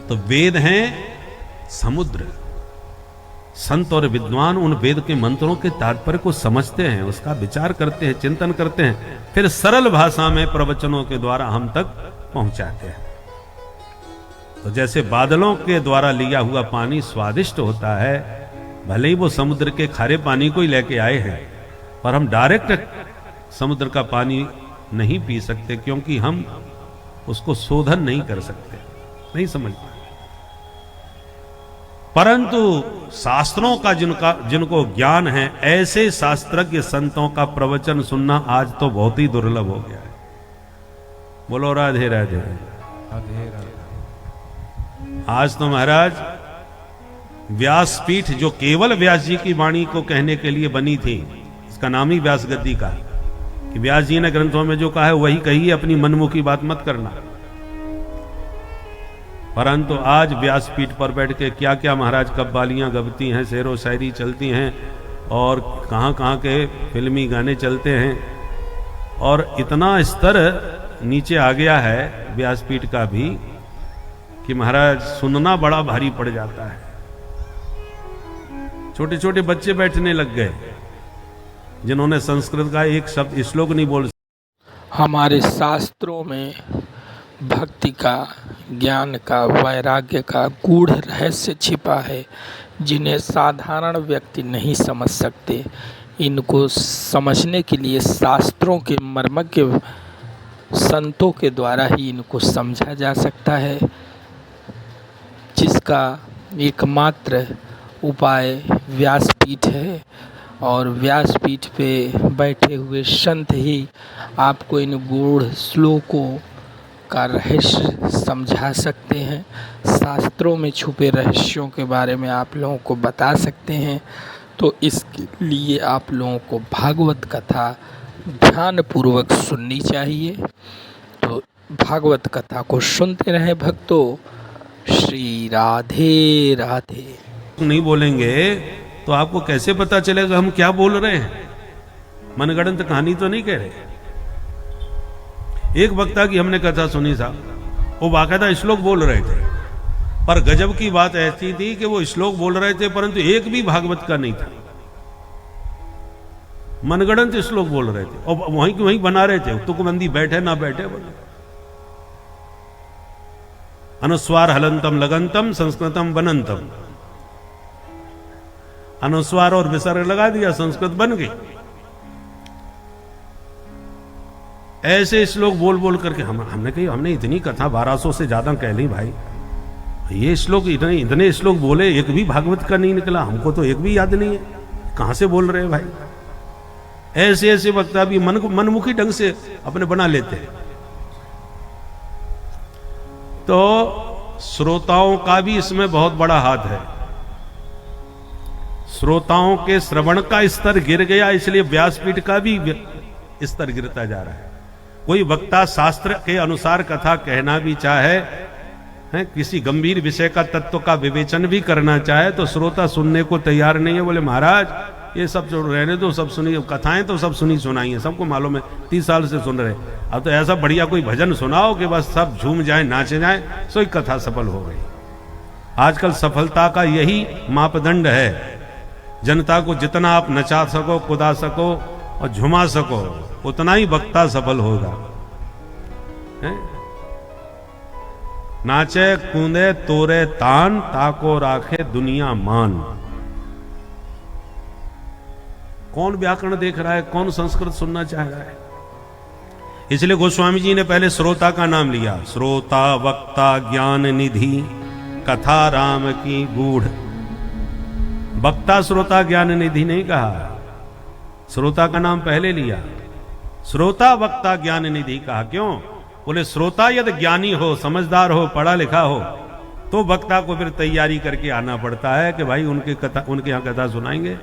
B: तो वेद हैं समुद्र। संत और विद्वान उन वेद के मंत्रों के तात्पर्य को समझते हैं, उसका विचार करते हैं, चिंतन करते हैं, फिर सरल भाषा में प्रवचनों के द्वारा हम तक पहुंचाते हैं। तो जैसे बादलों के द्वारा लिया हुआ पानी स्वादिष्ट होता है, भले ही वो समुद्र के खारे पानी को ही लेके आए हैं, पर हम डायरेक्ट समुद्र का पानी नहीं पी सकते, क्योंकि हम उसको शोधन नहीं कर सकते, नहीं समझ पाए। परंतु शास्त्रों का जिनको ज्ञान है, ऐसे शास्त्रज्ञ संतों का प्रवचन सुनना आज तो बहुत ही दुर्लभ हो गया है। बोलो राधे राधे।
C: राधे राधे।
B: आज तो महाराज व्यासपीठ जो केवल व्यास जी की वाणी को कहने के लिए बनी थी, इसका नाम ही व्यास गद्दी का, कि व्यास जी ने ग्रंथों में जो कहा है वही कहिए, अपनी मनमुखी बात मत करना। परंतु आज व्यासपीठ पर बैठ के क्या क्या महाराज कव्वालियां गबती हैं, शेरो शायरी चलती हैं, और कहां कहां के फिल्मी गाने चलते हैं, और इतना स्तर नीचे आ गया है व्यासपीठ का भी कि महाराज सुनना बड़ा भारी पड़ जाता है। छोटे छोटे बच्चे बैठने लग गए जिन्होंने संस्कृत का एक शब्द श्लोक नहीं बोल।
A: हमारे शास्त्रों में भक्ति का, ज्ञान का, वैराग्य का गूढ़ रहस्य छिपा है, जिन्हें साधारण व्यक्ति नहीं समझ सकते। इनको समझने के लिए शास्त्रों के मर्मज्ञ संतों के द्वारा ही इनको समझा जा सकता है, जिसका एकमात्र उपाय व्यासपीठ है। और व्यासपीठ पे बैठे हुए संत ही आपको इन गूढ़ श्लोकों का रहस्य समझा सकते हैं, शास्त्रों में छुपे रहस्यों के बारे में आप लोगों को बता सकते हैं। तो इसके लिए आप लोगों को भागवत कथा ध्यानपूर्वक सुननी चाहिए। तो भागवत कथा को सुनते रहें भक्तों। श्री राधे राधे।
B: नहीं बोलेंगे तो आपको कैसे पता चलेगा हम क्या बोल रहे हैं? मनगढ़ंत कहानी तो नहीं कह रहे। एक वक्ता की हमने कथा सुनी साहब, वो बाकायदा श्लोक बोल रहे थे, पर गजब की बात ऐसी थी कि वो श्लोक बोल रहे थे परंतु एक भी भागवत का नहीं था। मनगढ़ंत श्लोक बोल रहे थे और वहीं की वहीं बना रहे थे, तुकबंदी बैठे ना बैठे बोले। अनुस्वार हलंतम लगंतम संस्कृतम बनंतम, अनुस्वार और विसर्ग लगा दिया, संस्कृत बन गई। ऐसे श्लोक बोल बोल करके हमने इतनी कथा 1200 से ज्यादा कह ली भाई, ये श्लोक इतने श्लोक बोले, एक भी भागवत का नहीं निकला, हमको तो एक भी याद नहीं है, कहां से बोल रहे हैं भाई? ऐसे ऐसे वक्ता भी मनमुखी ढंग से अपने बना लेते हैं। तो श्रोताओं का भी इसमें बहुत बड़ा हाथ है। श्रोताओं के श्रवण का स्तर गिर गया, इसलिए व्यासपीठ का भी स्तर गिरता जा रहा है। कोई वक्ता शास्त्र के अनुसार कथा कहना भी चाहे, है किसी गंभीर विषय का तत्व का विवेचन भी करना चाहे, तो श्रोता सुनने को तैयार नहीं है। बोले महाराज ये सब जो रहने दो, सब सुनी कथाएं तो सब सुनी सुनाई है, सबको मालूम है, 30 साल से सुन रहे। अब तो ऐसा बढ़िया कोई भजन सुनाओ कि बस सब झूम जाए, नाचे जाए, सो एक कथा सफल हो गई। आजकल सफलता का यही मापदंड है। जनता को जितना आप नचा सको, कुदा सको और झुमा सको, उतना ही वक्ता सफल होगा। नाचे कूदे तोरे तान, ताको राखे दुनिया मान। कौन व्याकरण देख रहा है, कौन संस्कृत सुनना चाह रहा है? इसलिए गोस्वामी जी ने पहले श्रोता का नाम लिया। श्रोता वक्ता ज्ञान निधि, कथा राम की गूढ़। वक्ता श्रोता ज्ञान निधि नहीं कहा, श्रोता का नाम पहले लिया। श्रोता वक्ता ज्ञान निधि कहा, क्यों? बोले श्रोता यदि ज्ञानी हो, समझदार हो, पढ़ा लिखा हो, तो वक्ता को फिर तैयारी करके आना पड़ता है कि भाई उनके यहाँ कथा सुनाएंगे,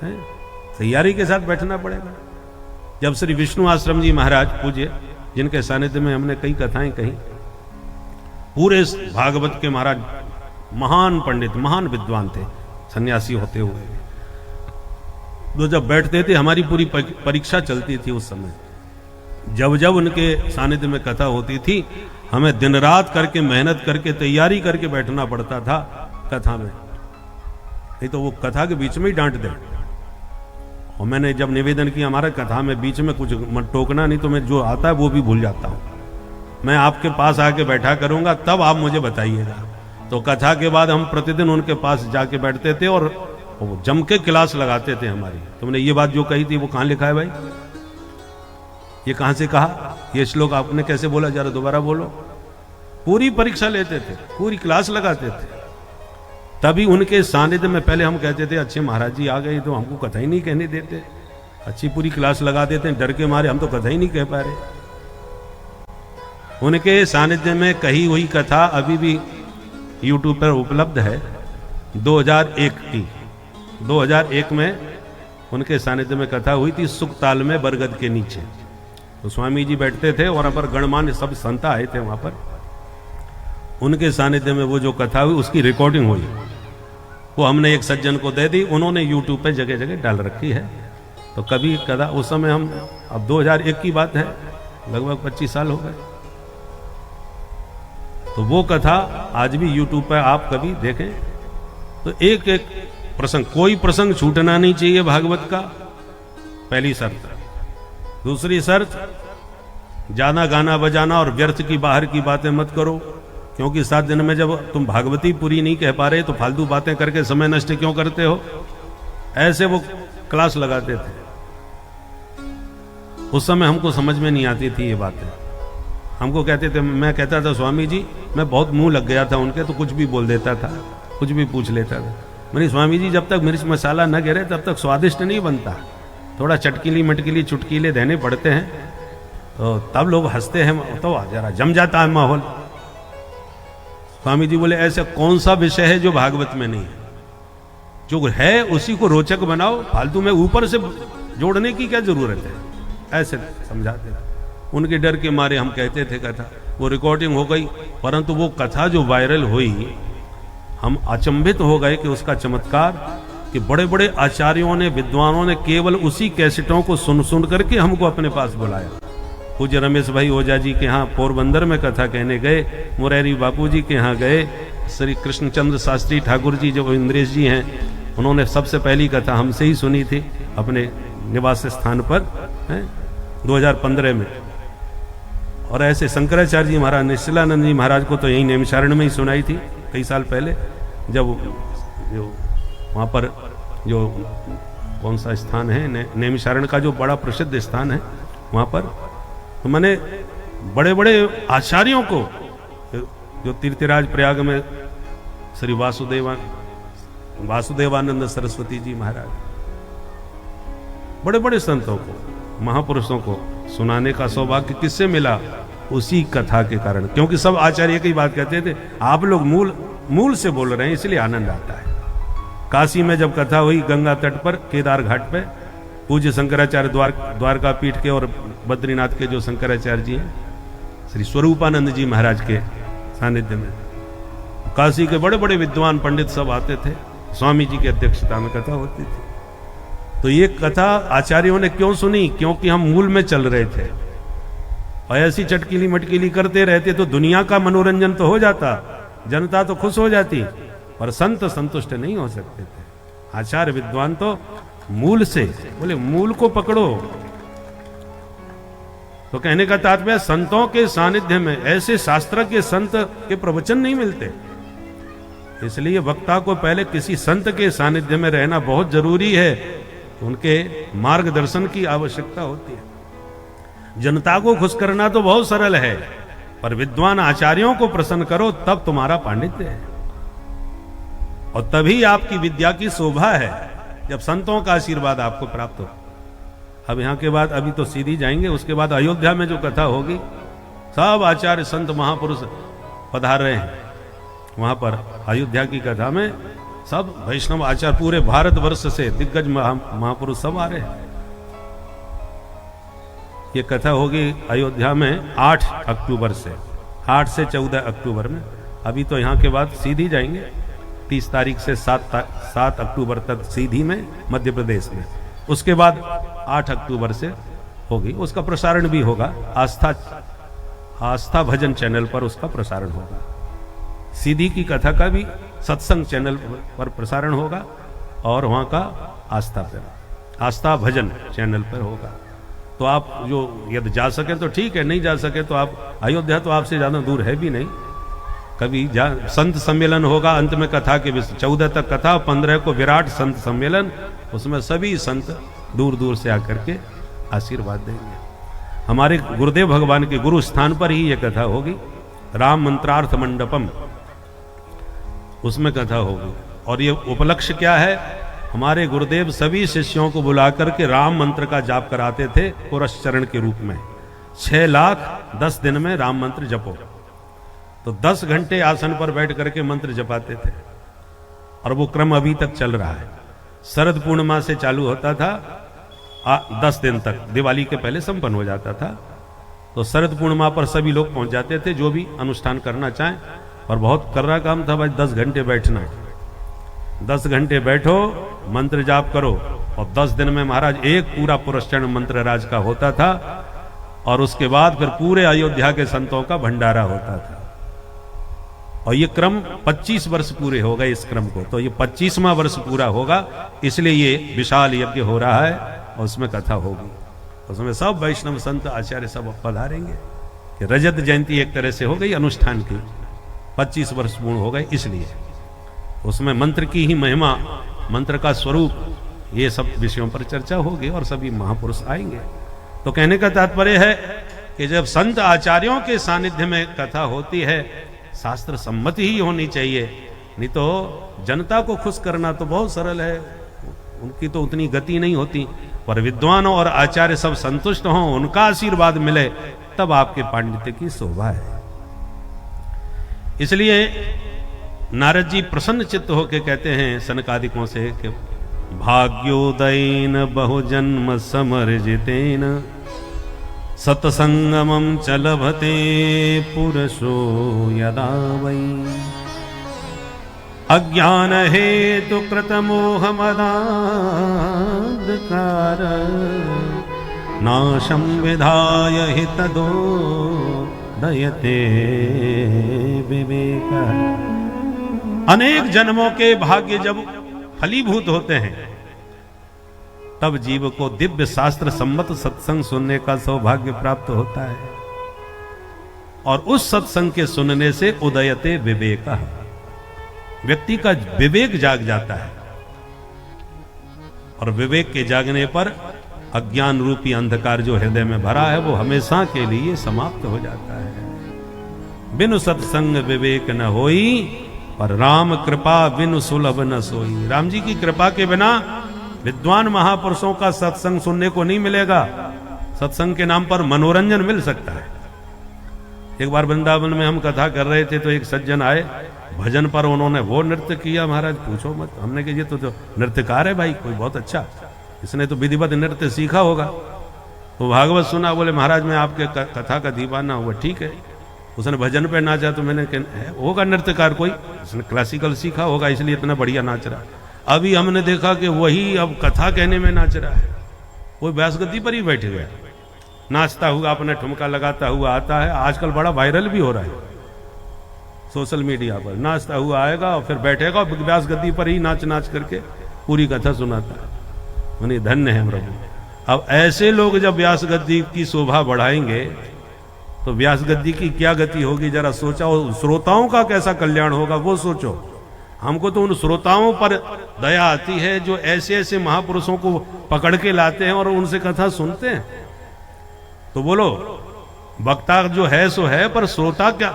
B: है? तैयारी के साथ बैठना पड़ेगा। जब श्री विष्णु आश्रम जी महाराज पूज्य, जिनके सानिध्य में हमने कई कथाएं कही, पूरे भागवत के महाराज महान पंडित, महान विद्वान थे, सन्यासी होते हुए। तो जब बैठते थे, हमारी पूरी परीक्षा चलती थी उस समय। जब जब उनके सानिध्य में कथा होती थी, हमें दिन रात करके मेहनत करके तैयारी करके बैठना पड़ता था कथा में, नहीं तो वो कथा के बीच में ही डांट दे। और मैंने जब निवेदन किया, हमारे कथा में बीच में कुछ मत टोकना, नहीं तो मैं जो आता है वो भी भूल जाता हूं। मैं आपके पास आके बैठा करूंगा, तब आप मुझे बताइएगा। तो कथा के बाद हम प्रतिदिन उनके पास जाके बैठते थे और वो जम के क्लास लगाते थे हमारी। तुमने ये बात जो कही थी वो कहां लिखा है भाई? ये कहां से कहा? ये श्लोक आपने कैसे बोला? जरा दोबारा बोलो। पूरी परीक्षा लेते थे, पूरी क्लास लगाते थे। तभी उनके सानिध्य में पहले हम कहते थे, अच्छे महाराज जी आ गए तो हमको कथा ही नहीं कहने देते, अच्छी पूरी क्लास लगा देते हैं, डर के मारे हम तो कथा ही नहीं कह पा रहे। उनके सानिध्य में कही हुई कथा अभी भी यूट्यूब पर उपलब्ध है, 2001 की। 2001 में उनके सानिध्य में कथा हुई थी सुखताल में बरगद के नीचे। तो स्वामी जी बैठते थे और वहाँ पर गणमान्य सब संत आए थे वहाँ पर। उनके सानिध्य में वो जो कथा हुई उसकी रिकॉर्डिंग हुई, वो हमने एक सज्जन को दे दी, उन्होंने यूट्यूब पे जगह जगह डाल रखी है। तो कभी कदा उस समय हम, अब 2001 की बात है, लगभग 25 साल हो गए। तो वो कथा आज भी यूट्यूब पर आप कभी देखें तो एक एक प्रसंग, कोई प्रसंग छूटना नहीं चाहिए भागवत का, पहली शर्त। दूसरी शर्त, ज्यादा गाना बजाना और व्यर्थ की बाहर की बातें मत करो, क्योंकि 7 दिन में जब तुम भागवती पूरी नहीं कह पा रहे तो फालतू बातें करके समय नष्ट क्यों करते हो। ऐसे वो क्लास लगाते थे। उस समय हमको समझ में नहीं आती थी ये बातें। हमको कहते थे, मैं कहता था स्वामी जी, मैं बहुत मुंह लग गया था उनके, तो कुछ भी बोल देता था, कुछ भी पूछ लेता था। मैंने, स्वामी जी जब तक मिर्च मसाला न गिरे तब तक स्वादिष्ट नहीं बनता, थोड़ा चटकीली मटकीली चुटकीले देने पड़ते हैं, तो तब लोग हंसते हैं, तो जरा जम जाता है माहौल। स्वामी जी बोले, ऐसा कौन सा विषय है जो भागवत में नहीं है? जो है उसी को रोचक बनाओ, फालतू में ऊपर से जोड़ने की क्या जरूरत है? ऐसे समझाते थे। उनके डर के मारे हम कहते थे कथा, वो रिकॉर्डिंग हो गई, परंतु वो कथा जो वायरल हुई, हम अचंभित हो गए कि उसका चमत्कार, कि बड़े बड़े आचार्यों ने, विद्वानों ने केवल उसी कैसेटों को सुन सुन करके हमको अपने पास बुलाया। पूज्य रमेश भाई ओझा जी के यहाँ पोरबंदर में कथा कहने गए, मुरारी बापू जी के यहाँ गए, श्री कृष्णचंद्र शास्त्री ठाकुर जी जो इंद्रेश जी हैं, उन्होंने सबसे पहली कथा हमसे ही सुनी थी अपने निवास स्थान पर 2015 में। और ऐसे शंकराचार्य जी महाराज, निश्चलानंद जी महाराज को तो यही नैमिषारण्य में ही सुनाई थी कई साल पहले, जब जो वहाँ पर जो कौन सा स्थान है, नैमिषारण्य का जो बड़ा प्रसिद्ध स्थान है वहाँ पर, तो मैंने बड़े बड़े आचार्यों को, जो तीर्थराज प्रयाग में श्री वासुदेवानंद सरस्वती जी महाराज, बड़े बड़े संतों को, महापुरुषों को सुनाने का सौभाग्य किससे मिला? उसी कथा के कारण। क्योंकि सब आचार्य की बात कहते थे, आप लोग मूल से बोल रहे हैं, इसलिए आनंद आता है। काशी में जब कथा हुई गंगा तट पर केदार घाट पे, पूज्य शंकराचार्य द्वारका पीठ के और बद्रीनाथ के जो शंकराचार्य जी हैं, श्री स्वरूपानंद जी महाराज के सानिध्य में काशी के बड़े बड़े विद्वान पंडित सब आते थे, स्वामी जी की अध्यक्षता में कथा होती थी। तो ये कथा आचार्यों ने क्यों सुनी? क्योंकि हम मूल में चल रहे थे, और ऐसी चटकीली मटकीली करते रहते तो दुनिया का मनोरंजन तो हो जाता, जनता तो खुश हो जाती, पर संत संतुष्ट नहीं हो सकते थे। आचार्य विद्वान तो मूल से बोले, मूल को पकड़ो। तो कहने का तात्पर्य, संतों के सानिध्य में ऐसे शास्त्र के संत के प्रवचन नहीं मिलते, इसलिए वक्ता को पहले किसी संत के सानिध्य में रहना बहुत जरूरी है। उनके मार्गदर्शन की आवश्यकता होती है। जनता को खुश करना तो बहुत सरल है, पर विद्वान आचार्यों को प्रसन्न करो, तब तुम्हारा पांडित्य है, और तभी आपकी विद्या की शोभा है, जब संतों का आशीर्वाद आपको प्राप्त हो। अब यहाँ के बाद अभी तो सीधी जाएंगे, उसके बाद अयोध्या में जो कथा होगी, सब आचार्य संत महापुरुष पधार रहे हैं वहां पर। अयोध्या की कथा में सब वैष्णव आचार्य पूरे भारतवर्ष से दिग्गज महापुरुष सब आ रहे हैं। ये कथा होगी अयोध्या में 8 अक्टूबर से, 8 से 14 अक्टूबर में। अभी तो यहाँ के बाद सीधी जाएंगे, 30 तारीख से 7 अक्टूबर तक सीधी में मध्य प्रदेश में। उसके बाद 8 अक्टूबर से होगी, उसका प्रसारण भी होगा, आस्था भजन चैनल पर उसका प्रसारण होगा। सीधी की कथा का भी सत्संग चैनल पर प्रसारण होगा, और वहाँ का आस्था भजन चैनल पर होगा। तो आप जो यदि जा सके तो ठीक है, नहीं जा सके तो आप, अयोध्या तो आपसे ज़्यादा दूर है भी नहीं, कभी संत सम्मेलन होगा अंत में कथा के 14 तक कथा, 15 को विराट संत सम्मेलन, उसमें सभी संत दूर दूर से आकर के आशीर्वाद देंगे। हमारे गुरुदेव भगवान के गुरु स्थान पर ही ये कथा होगी, राम मंत्रार्थ मंडपम, उसमें कथा होगी। और ये उपलक्ष्य क्या है? हमारे गुरुदेव सभी शिष्यों को बुला करके राम मंत्र का जाप कराते थे पुरस्चरण के रूप में, 6,10,000 दिन में राम मंत्र जपो। तो 10 घंटे आसन पर बैठ करके मंत्र जपाते थे और वो क्रम अभी तक चल रहा है। शरद पूर्णिमा से चालू होता था 10 दिन तक, दिवाली के पहले संपन्न हो जाता था। तो शरद पूर्णिमा पर सभी लोग पहुंच जाते थे जो भी अनुष्ठान करना चाहें, और बहुत कर्रा काम था भाई 10 घंटे बैठना। 10 घंटे बैठो, मंत्र जाप करो, और 10 दिन में महाराज एक पूरा पुरस्चरण मंत्र राज का होता था, और उसके बाद फिर पूरे अयोध्या के संतों का भंडारा होता था। और ये क्रम 25 वर्ष पूरे हो गए इस क्रम को, तो ये 25वां वर्ष पूरा होगा, इसलिए ये विशाल यज्ञ हो रहा है और उसमें कथा होगी। उसमें सब वैष्णव संत आचार्य सब पधारेंगे कि रजत जयंती एक तरह से हो गई अनुष्ठान की, 25 वर्ष पूर्ण हो गए, इसलिए उसमें मंत्र की ही महिमा, मंत्र का स्वरूप, ये सब विषयों पर चर्चा होगी और सभी महापुरुष आएंगे। तो कहने का तात्पर्य है कि जब संत आचार्यों के सानिध्य में कथा होती है, शास्त्र सम्मति ही होनी चाहिए, नहीं तो जनता को खुश करना तो बहुत सरल है, उनकी तो उतनी गति नहीं होती, पर विद्वान और आचार्य सब संतुष्ट हों, उनका आशीर्वाद मिले, तब आपके पांडित्य की शोभा है। इसलिए नारद जी प्रसन्न चित्त होकर कहते हैं सनकादिकों से कि भाग्योदयेन बहुजन्म समर्जितेन सत्संगमं च लभते पुरुषो यदा वै अज्ञान हेतु कृत मोह मदान्धकार नाशं विधाय हि तदो दयते विवेक। अनेक जन्मों के भाग्य जब फलीभूत होते हैं, तब जीव को दिव्य शास्त्र सम्मत सत्संग सुनने का सौभाग्य प्राप्त होता है, और उस सत्संग के सुनने से उदयते विवेक, व्यक्ति का विवेक जाग जाता है, और विवेक के जागने पर अज्ञान रूपी अंधकार जो हृदय में भरा है वो हमेशा के लिए समाप्त हो जाता है। बिनु सत्संग विवेक न होई, पर राम कृपा बिनु सुलभ न सोई। राम जी की कृपा के बिना विद्वान महापुरुषों का सत्संग सुनने को नहीं मिलेगा। सत्संग के नाम पर मनोरंजन मिल सकता है। एक बार वृंदावन में हम कथा कर रहे थे तो एक सज्जन आए, भजन पर उन्होंने वो नृत्य किया, महाराज पूछो मत। हमने कहा ये तो नृत्यकार है भाई, कोई बहुत अच्छा, इसने तो विधिवत नृत्य सीखा होगा। तो भागवत सुना, बोले महाराज मैं आपके कथा का दीवाना हुआ। ठीक है, उसने भजन पे नाचा, तो मैंने होगा नृत्यकार कोई, उसने क्लासिकल सीखा होगा इसलिए इतना बढ़िया नाच रहा। अभी हमने देखा कि वही अब कथा कहने में नाच रहा है, वो व्यासगद्दी पर ही बैठ गया, नाचता हुआ अपने ठुमका लगाता हुआ आता है। आजकल बड़ा वायरल भी हो रहा है सोशल मीडिया पर, नाचता हुआ आएगा और फिर बैठेगा और व्यासगद्दी पर ही नाच नाच करके पूरी कथा सुनाता है। उन्हें धन्य है प्रभु। अब ऐसे लोग जब व्यासगद्दी की शोभा बढ़ाएंगे तो व्यासगद्दी की क्या गति होगी, जरा सोचा। श्रोताओं का कैसा कल्याण होगा वो सोचो। हमको तो उन श्रोताओं पर दया आती है जो ऐसे ऐसे महापुरुषों को पकड़ के लाते हैं और उनसे कथा सुनते हैं। तो बोलो, वक्ता जो है सो है, पर श्रोता क्या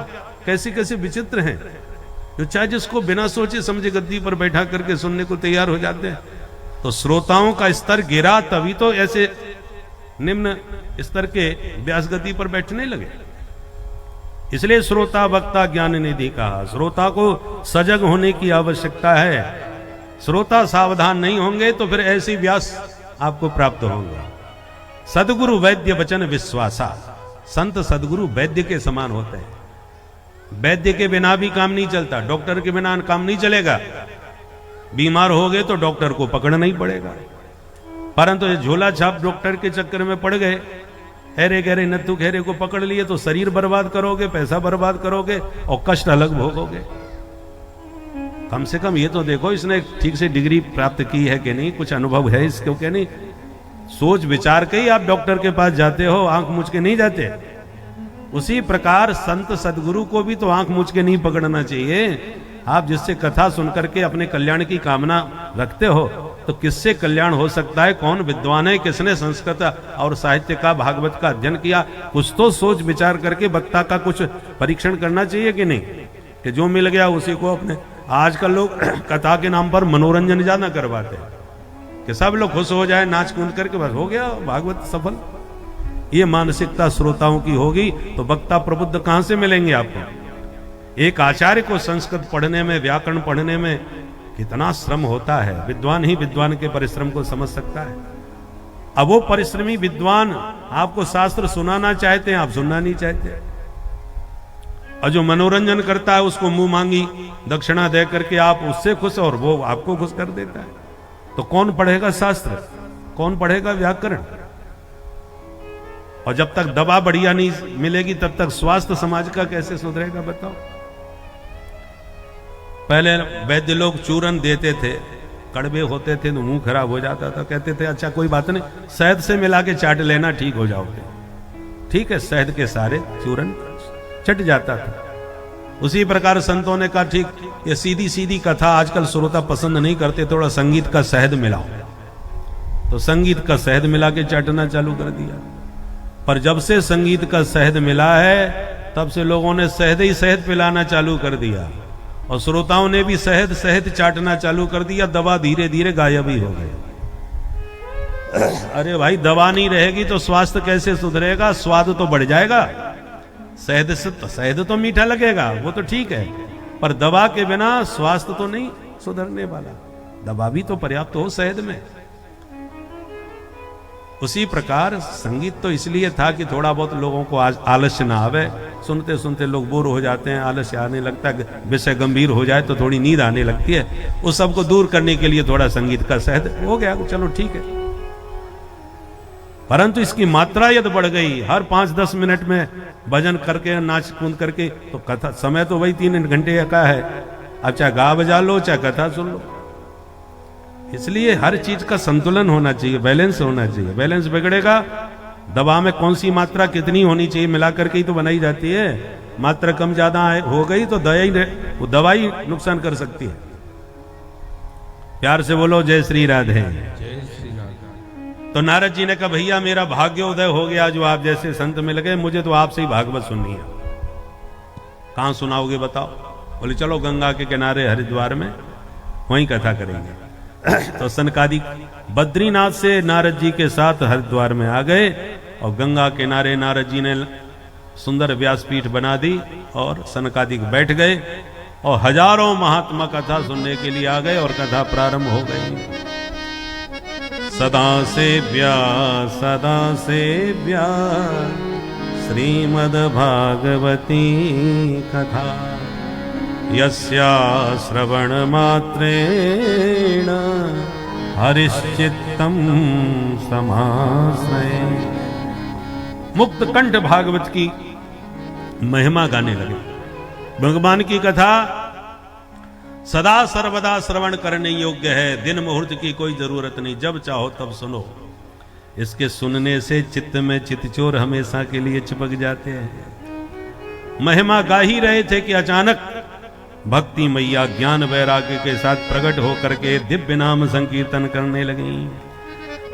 B: कैसे कैसे विचित्र हैं, जो चाहे जिसको बिना सोचे समझे गद्दी पर बैठा करके सुनने को तैयार हो जाते हैं। तो श्रोताओं का स्तर गिरा, तभी तो ऐसे निम्न स्तर के व्यासगद्दी पर बैठने लगे। इसलिए श्रोता वक्ता ज्ञान निधि कहा। श्रोता को सजग होने की आवश्यकता है। श्रोता सावधान नहीं होंगे तो फिर ऐसी व्यास आपको प्राप्त होंगे। सदगुरु वैद्य वचन विश्वासा। संत सदगुरु वैद्य के समान होते हैं। वैद्य के बिना भी काम नहीं चलता, डॉक्टर के बिना काम नहीं चलेगा। बीमार हो गए तो डॉक्टर को पकड़ना ही पड़ेगा, परंतु ये झोला छाप डॉक्टर के चक्कर में पड़ गए, हेरे गहरे नत्थु खेरे को पकड़ लिए तो शरीर बर्बाद करोगे, पैसा बर्बाद करोगे और कष्ट अलग भोगोगे। कम से कम ये तो देखो इसने ठीक से डिग्री प्राप्त की है कि नहीं, कुछ अनुभव है इसको कि नहीं। सोच विचार के ही आप डॉक्टर के पास जाते हो, आंख मूंझ के नहीं जाते। उसी प्रकार संत सदगुरु को भी तो आंख मूंझ के नहीं पकड़ना चाहिए। आप जिससे कथा सुनकर के अपने कल्याण की कामना रखते हो तो किससे कल्याण हो सकता है, कौन विद्वान है, किसने संस्कृत और साहित्य का भागवत का अध्ययन किया, कुछ तो सोच विचार करके वक्ता का कुछ परीक्षण करना चाहिए कि नहीं, कि जो मिल गया उसी को अपने। आजकल लोग कथा के नाम पर मनोरंजन ज्यादा करवाते हैं कि सब लोग खुश हो जाए, नाच कूद करके बस हो गया भागवत सफल। ये मानसिकता श्रोताओं की होगी तो वक्ता प्रबुद्ध कहां से मिलेंगे आपको? एक आचार्य को संस्कृत पढ़ने में, व्याकरण पढ़ने में कितना श्रम होता है, विद्वान ही विद्वान के परिश्रम को समझ सकता है। अब वो परिश्रमी विद्वान आपको शास्त्र सुनाना चाहते हैं, आप सुनना नहीं चाहते, और जो मनोरंजन करता है उसको मुंह मांगी दक्षिणा दे करके आप उससे खुश और वो आपको खुश कर देता है। तो कौन पढ़ेगा शास्त्र, कौन पढ़ेगा व्याकरण? और जब तक दवा बढ़िया नहीं मिलेगी तब तक स्वास्थ्य समाज का कैसे सुधरेगा बताओ? पहले वैद्य लोग चूरन देते थे, कड़वे होते थे तो मुंह खराब हो जाता था, कहते थे अच्छा कोई बात नहीं, शहद से मिला के चाट लेना, ठीक हो जाओगे। ठीक है, शहद के सारे चूरन चट जाता था। उसी प्रकार संतों ने कहा ठीक, ये सीधी सीधी कथा आजकल श्रोता पसंद नहीं करते, थोड़ा संगीत का शहद मिलाओ। तो संगीत का शहद मिला के चाटना चालू कर दिया। पर जब से संगीत का शहद मिला है तब से लोगों ने शहद ही शहद पिलाना चालू कर दिया, और श्रोताओं ने भी शहद शहद चाटना चालू कर दिया। दवा धीरे धीरे गायब ही हो गई। अरे भाई, दवा नहीं रहेगी तो स्वास्थ्य कैसे सुधरेगा? स्वाद तो बढ़ जाएगा, शहद तो मीठा लगेगा, वो तो ठीक है, पर दवा के बिना स्वास्थ्य तो नहीं सुधरने वाला। दवा भी तो पर्याप्त हो शहद में। उसी प्रकार संगीत तो इसलिए था कि थोड़ा बहुत लोगों को आलस्य ना आवे, सुनते सुनते लोग बोर हो जाते हैं, आलस्य आने लगता है, विषय गंभीर हो जाए तो थोड़ी नींद आने लगती है, उस सबको दूर करने के लिए थोड़ा संगीत का शहद हो गया, चलो ठीक है। परंतु इसकी मात्रा यदि बढ़ गई, हर 5-10 मिनट में भजन करके नाच कूद करके, तो कथा समय तो वही 3 घंटे का है, अब चाहे गा बजा लो चाहे कथा सुन लो। इसलिए हर चीज का संतुलन होना चाहिए, बैलेंस होना चाहिए। बैलेंस बिगड़ेगा, दवा में कौन सी मात्रा कितनी होनी चाहिए मिला करके ही तो बनाई जाती है। मात्रा कम ज्यादा हो गई तो वो दवाई नुकसान कर सकती है। प्यार से बोलो जय श्री राधे। तो नारद जी ने कहा भैया मेरा भाग्योदय हो गया, जो आप जैसे संत मिल गए, मुझे तो आपसे ही भागवत सुननी है। कहां सुनाओगे बताओ? बोले चलो गंगा के किनारे हरिद्वार में, वहीं कथा करेंगे। तो सनकादिक बद्रीनाथ से नारद जी के साथ हरिद्वार में आ गए, और गंगा किनारे नारद जी ने सुंदर व्यासपीठ बना दी, और सनकादिक बैठ गए, और हजारों महात्मा कथा सुनने के लिए आ गए, और कथा प्रारंभ हो गई। सदा सेव्या श्रीमद् भागवती कथा, यस्या श्रवण मात्रेण हरिश्चित्तम समाश्रये। मुक्त कंठ भागवत की महिमा गाने लगे। भगवान की कथा सदा सर्वदा श्रवण करने योग्य है, दिन मुहूर्त की कोई जरूरत नहीं, जब चाहो तब सुनो। इसके सुनने से चित्त में चितचोर हमेशा के लिए चिपक जाते हैं। महिमा गा ही रहे थे कि अचानक भक्ति मैया ज्ञान वैराग्य के साथ प्रकट होकर के दिव्य नाम संकीर्तन करने लगी।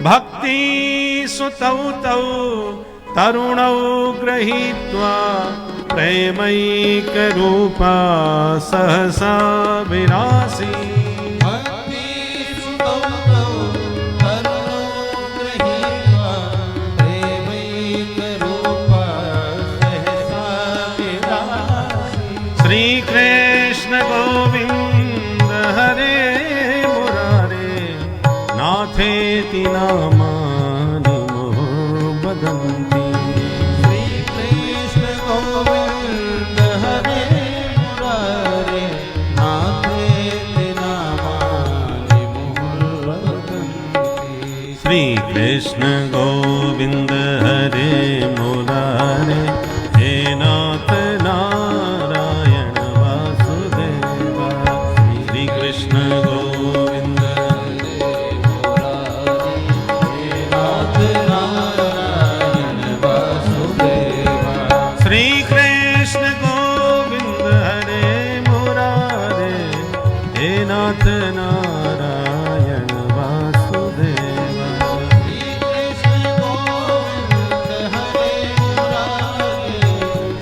B: भक्ति सुतौ तौ तरुणौ गृहीत्वा प्रेमैक रूपा सहसा विरासी।
C: भक्ति सुतौ तौ तरुणौ गृहीत्वा प्रेमैक रूपा सहसा विरासी।
B: श्री कृष्ण गोविंद हरे मुरारे नाथेति नामानि मुहुर्वदन्ति।
C: श्री कृष्ण गोविंद हरे मुरारे नाथेति नामानि मुहुर्वदन्ति।
B: श्री कृष्ण गोविंद हरे मुरारे हे नाथ नारायण वासुदेवा। श्री कृष्ण गोविंद
C: हरे मुरारे हे नाथ नारायण वासुदेवा।
B: श्री कृष्ण गोविंद हरे मुरारे हे नाथ नारायण वासुदेवा।
C: श्री कृष्ण गोविंद हरे मुरारे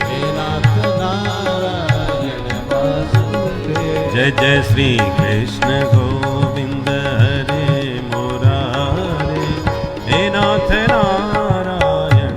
C: हे नाथ नारायण वासुदेवा।
B: जय जय श्री कृष्ण गोविंद हरे मुरारे हे नाथ नारायण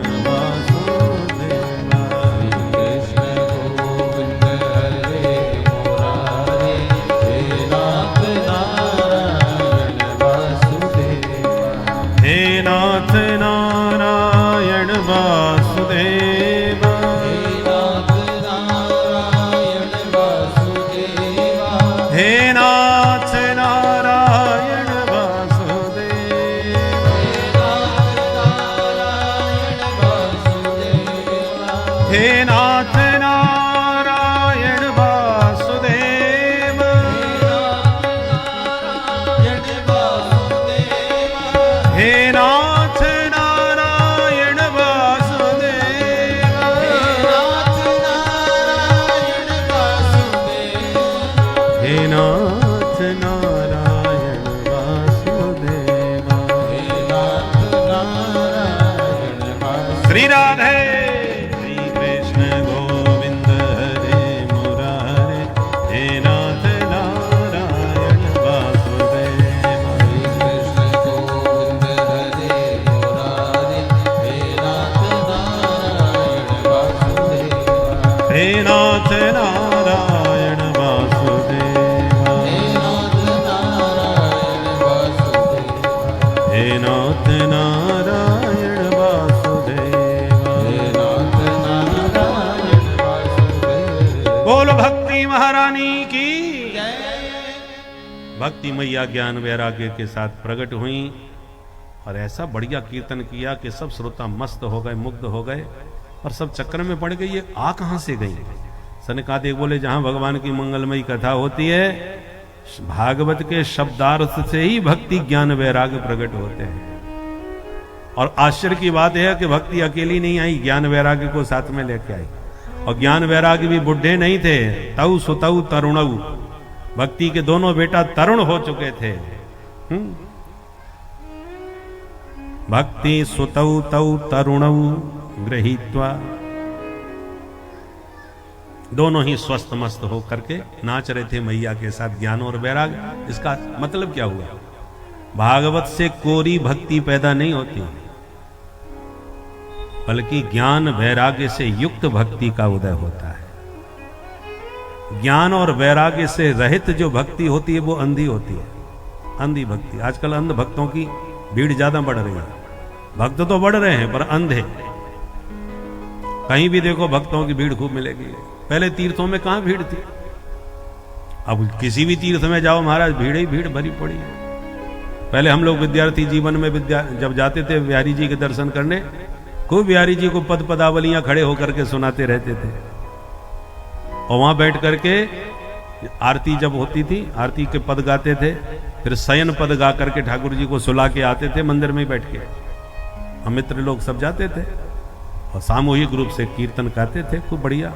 B: हे नाथ नारायण वासुदेवा,
C: हे नाथ नारायण वासुदेवा,
B: हे नाथ नारायण वासुदेवा,
C: हे नाथ नारायण वासुदेवा।
B: बोल भक्ति महारानी की। भक्ति मैया ज्ञान वैराग्य के साथ प्रकट हुई और ऐसा बढ़िया कीर्तन किया कि सब श्रोता मस्त हो गए, मुग्ध हो गए और सब चक्कर में पड़ गई, ये आ कहां से गई। सनकादिक बोले जहां भगवान की मंगलमयी कथा होती है, भागवत के शब्दार्थ से ही भक्ति ज्ञान वैराग्य प्रकट होते हैं। और आश्चर्य की बात यह है कि भक्ति अकेली नहीं आई, ज्ञान वैराग्य को साथ में लेके आई। और ज्ञान वैराग्य भी बुढ़े नहीं थे, तऊ सुतऊ तरुणऊ, भक्ति के दोनों बेटा तरुण हो चुके थे। भक्ति सुतौ तौ तरुणौ गृहीत्वा, दोनों ही स्वस्थ मस्त हो करके नाच रहे थे मैया के साथ, ज्ञान और वैराग्य। इसका मतलब क्या हुआ? भागवत से कोरी भक्ति पैदा नहीं होती, बल्कि ज्ञान वैराग्य से युक्त भक्ति का उदय होता है। ज्ञान और वैराग्य से रहित जो भक्ति होती है वो अंधी होती है, अंधी भक्ति। आजकल अंध भक्तों की भीड़ ज्यादा बढ़ रही है। भक्त तो बढ़ रहे हैं पर अंधे, कहीं भी देखो भक्तों की भीड़ खूब मिलेगी। पहले तीर्थों में कहां भीड़ थी, अब किसी भी तीर्थ में जाओ महाराज भीड़ ही भीड़ भरी पड़ी है। पहले हम लोग विद्यार्थी जीवन में जब जाते थे बिहारी जी के दर्शन करने, खूब बिहारी जी को पद पदावलियां खड़े होकर के सुनाते रहते थे। और वहां बैठ करके आरती जब होती थी, आरती के पद गाते थे, फिर शयन पद गा करके ठाकुर जी को सुला के आते थे मंदिर में बैठ के। हम मित्र लोग सब जाते थे और सामूहिक रूप से कीर्तन गाते थे, खूब बढ़िया।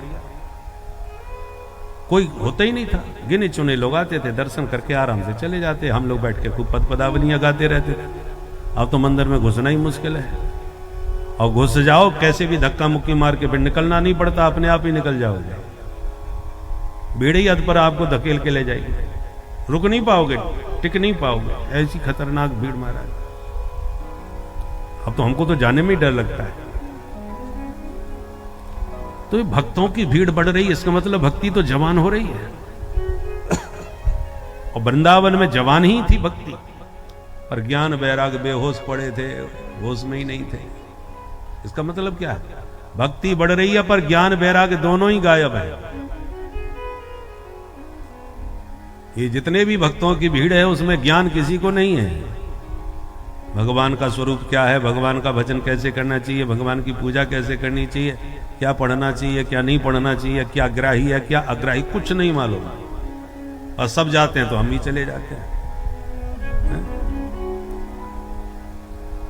B: कोई होता ही नहीं था, गिने चुने लोग आते थे, दर्शन करके आराम से चले जाते। हम लोग बैठ के खूब पद पदावलियां गाते रहते थे। अब तो मंदिर में घुसना ही मुश्किल है, और घुस जाओ कैसे भी धक्का मुक्की मार के फिर निकलना नहीं पड़ता, अपने आप ही निकल जाओगे। भीड़ ही हद पर आपको धकेल के ले जाएगी, रुक नहीं पाओगे, टिक नहीं पाओगे, ऐसी खतरनाक भीड़ महाराज। अब तो हमको तो जाने में ही डर लगता है। तो ये भक्तों की भीड़ बढ़ रही है, इसका मतलब भक्ति तो जवान हो रही है। और वृंदावन में जवान ही थी भक्ति, पर ज्ञान वैराग बेहोश पड़े थे, होश में ही नहीं थे। इसका मतलब क्या है? भक्ति बढ़ रही है पर ज्ञान वैराग दोनों ही गायब है। ये जितने भी भक्तों की भीड़ है उसमें ज्ञान किसी को नहीं है। भगवान का स्वरूप क्या है, भगवान का भजन कैसे करना चाहिए, भगवान की पूजा कैसे करनी चाहिए, क्या पढ़ना चाहिए, क्या नहीं पढ़ना चाहिए, क्या ग्राही है, क्या अग्राही, कुछ नहीं मालूम। और सब जाते हैं तो हम भी चले जाते हैं,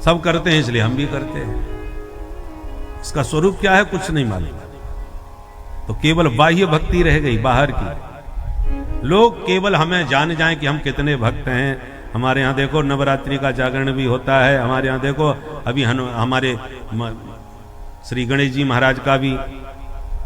B: सब करते हैं इसलिए हम भी करते हैं। इसका स्वरूप क्या है कुछ नहीं मालूम। तो केवल बाह्य भक्ति रह गई, बाहर की। लोग केवल हमें जान जाएं कि हम कितने भक्त हैं। हमारे यहाँ देखो नवरात्रि का जागरण भी होता है, हमारे यहाँ देखो अभी हमारे श्री गणेश जी महाराज का भी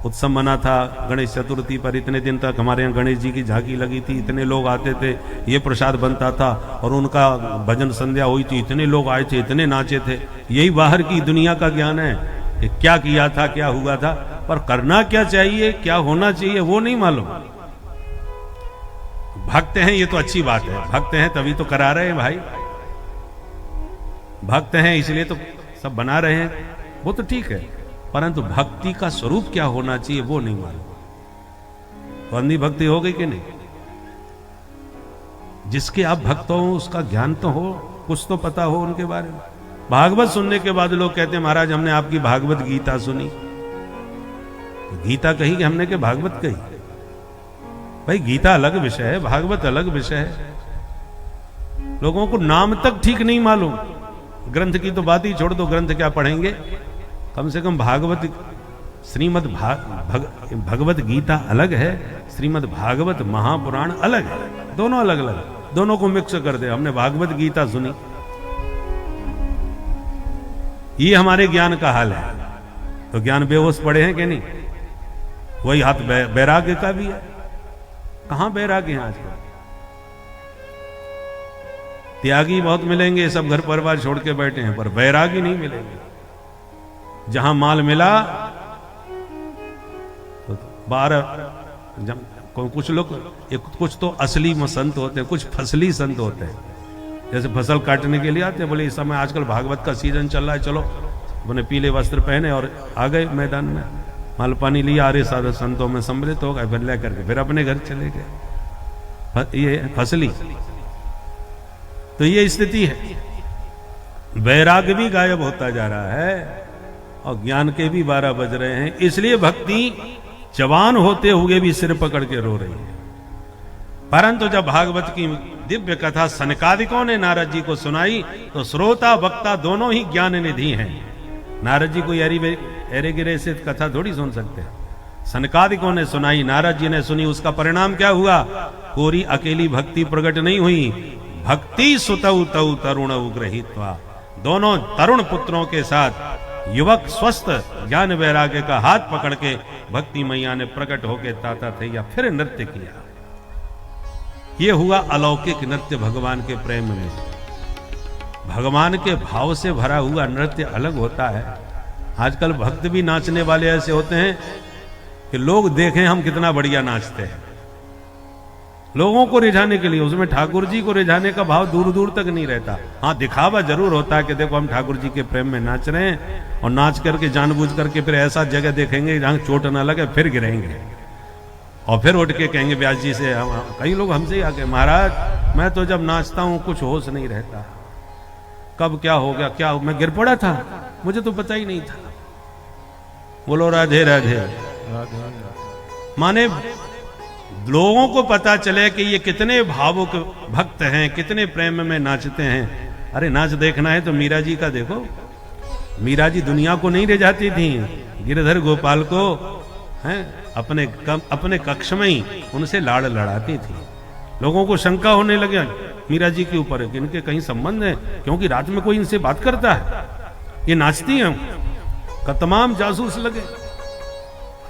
B: उत्सव मना था। गणेश चतुर्थी पर इतने दिन तक हमारे यहाँ गणेश जी की झांकी लगी थी, इतने लोग आते थे, ये प्रसाद बनता था और उनका भजन संध्या हुई थी, इतने लोग आए थे, इतने नाचे थे। यही बाहर की दुनिया का ज्ञान है कि क्या किया था, क्या हुआ था, पर करना क्या चाहिए, क्या होना चाहिए वो नहीं मालूम। भक्त हैं ये तो अच्छी बात है, भक्त हैं तभी तो करा रहे हैं भाई, भक्त हैं इसलिए तो सब बना रहे हैं, वो तो ठीक है, परंतु भक्ति का स्वरूप क्या होना चाहिए वो नहीं मालूम। तो अंधी भक्ति हो गई कि नहीं? जिसके आप भक्त हो उसका ज्ञान तो हो, कुछ तो पता हो उनके बारे में। भागवत सुनने के बाद लोग कहते हैं महाराज हमने आपकी भागवत गीता सुनी। तो गीता कही कि हमने के भागवत कही? भाई गीता अलग विषय है, भागवत अलग विषय है। लोगों को नाम तक ठीक नहीं मालूम। ग्रंथ की तो बात ही छोड़ दो, ग्रंथ क्या पढ़ेंगे, कम से कम भागवत श्रीमद् भगवत गीता अलग है, श्रीमद् भागवत महापुराण अलग है, दोनों अलग अलग, दोनों को मिक्स कर दे। हमने भागवत गीता सुनी, ये हमारे ज्ञान का हाल है। तो ज्ञान बेहोश पड़े हैं कि नहीं? वही हाथ वैराग्य का भी है। कहां वैराग्य है आजकल? त्यागी बहुत मिलेंगे, सब घर परिवार छोड़ के बैठे हैं, पर वैरागी नहीं मिलेंगे। जहां माल मिला तो 12 जब कुछ लोग कुछ तो असली संत होते हैं, कुछ फसली संत होते हैं, जैसे फसल काटने के लिए आते हैं, बोले इस समय आजकल भागवत का सीजन चल रहा है, चलो अपने पीले वस्त्र पहने और आ गए मैदान में, माल पानी लिया, आर्य साधु संतों में सम्मिलित हो गए, फिर ले करके फिर अपने घर चले गए। ये फसली, तो ये स्थिति है। वैराग्य भी गायब होता जा रहा है और ज्ञान के भी 12 बज रहे हैं, इसलिए भक्ति जवान होते हुए भी सिर पकड़ के रो रही है। परंतु जब भागवत की दिव्य कथा सनकादिकों ने नारद जी को सुनाई तो श्रोता वक्ता दोनों ही ज्ञान निधि हैं। नारद जी को एरे गिरे से कथा थोड़ी सुन सकते हैं। सनकादिकों ने सुनाई, नारद जी ने सुनी, उसका परिणाम क्या हुआ? कोरी अकेली भक्ति प्रकट नहीं हुई, भक्ति सुतौ तौ तरुण उग्रहित्वा, दोनों तरुण पुत्रों के साथ युवक स्वस्थ ज्ञान वैराग्य का हाथ पकड़ के भक्ति मैया ने प्रकट होकर ताता थे या फिर नृत्य किया। ये हुआ अलौकिक नृत्य भगवान के प्रेम में। भगवान के भाव से भरा हुआ नृत्य अलग होता है। आजकल भक्त भी नाचने वाले ऐसे होते हैं कि लोग देखें हम कितना बढ़िया नाचते हैं, लोगों को रिझाने के लिए। उसमें ठाकुर जी को रिझाने का भाव दूर दूर तक नहीं रहता। हाँ, दिखावा जरूर होता है कि देखो हम ठाकुर जी के प्रेम में नाच रहे हैं, और नाच करके जानबूझ करके फिर ऐसा जगह देखेंगे जहां चोट ना लगे, फिर गिरेंगे और फिर उठ के कहेंगे व्यास जी से। कई लोग हमसे ही आके, महाराज मैं तो जब नाचता हूं कुछ होश नहीं रहता, कब क्या हो गया, क्या मैं गिर पड़ा था, मुझे तो पता ही नहीं था। बोलो राधे राधे। माने लोगों को पता चले कि ये कितने भावुक भक्त हैं, कितने प्रेम में नाचते हैं। अरे नाच देखना है तो मीरा जी का देखो। मीरा जी दुनिया को नहीं ले जाती थी, गिरधर गोपाल को हैं अपने कक्ष में ही उनसे लाड़ लड़ाती थी। लोगों को शंका होने लगे मीरा जी के ऊपर कि इनके कहीं संबंध है, क्योंकि रात में कोई इनसे बात करता है, ये नाचती हैं का तमाम जासूस लगे।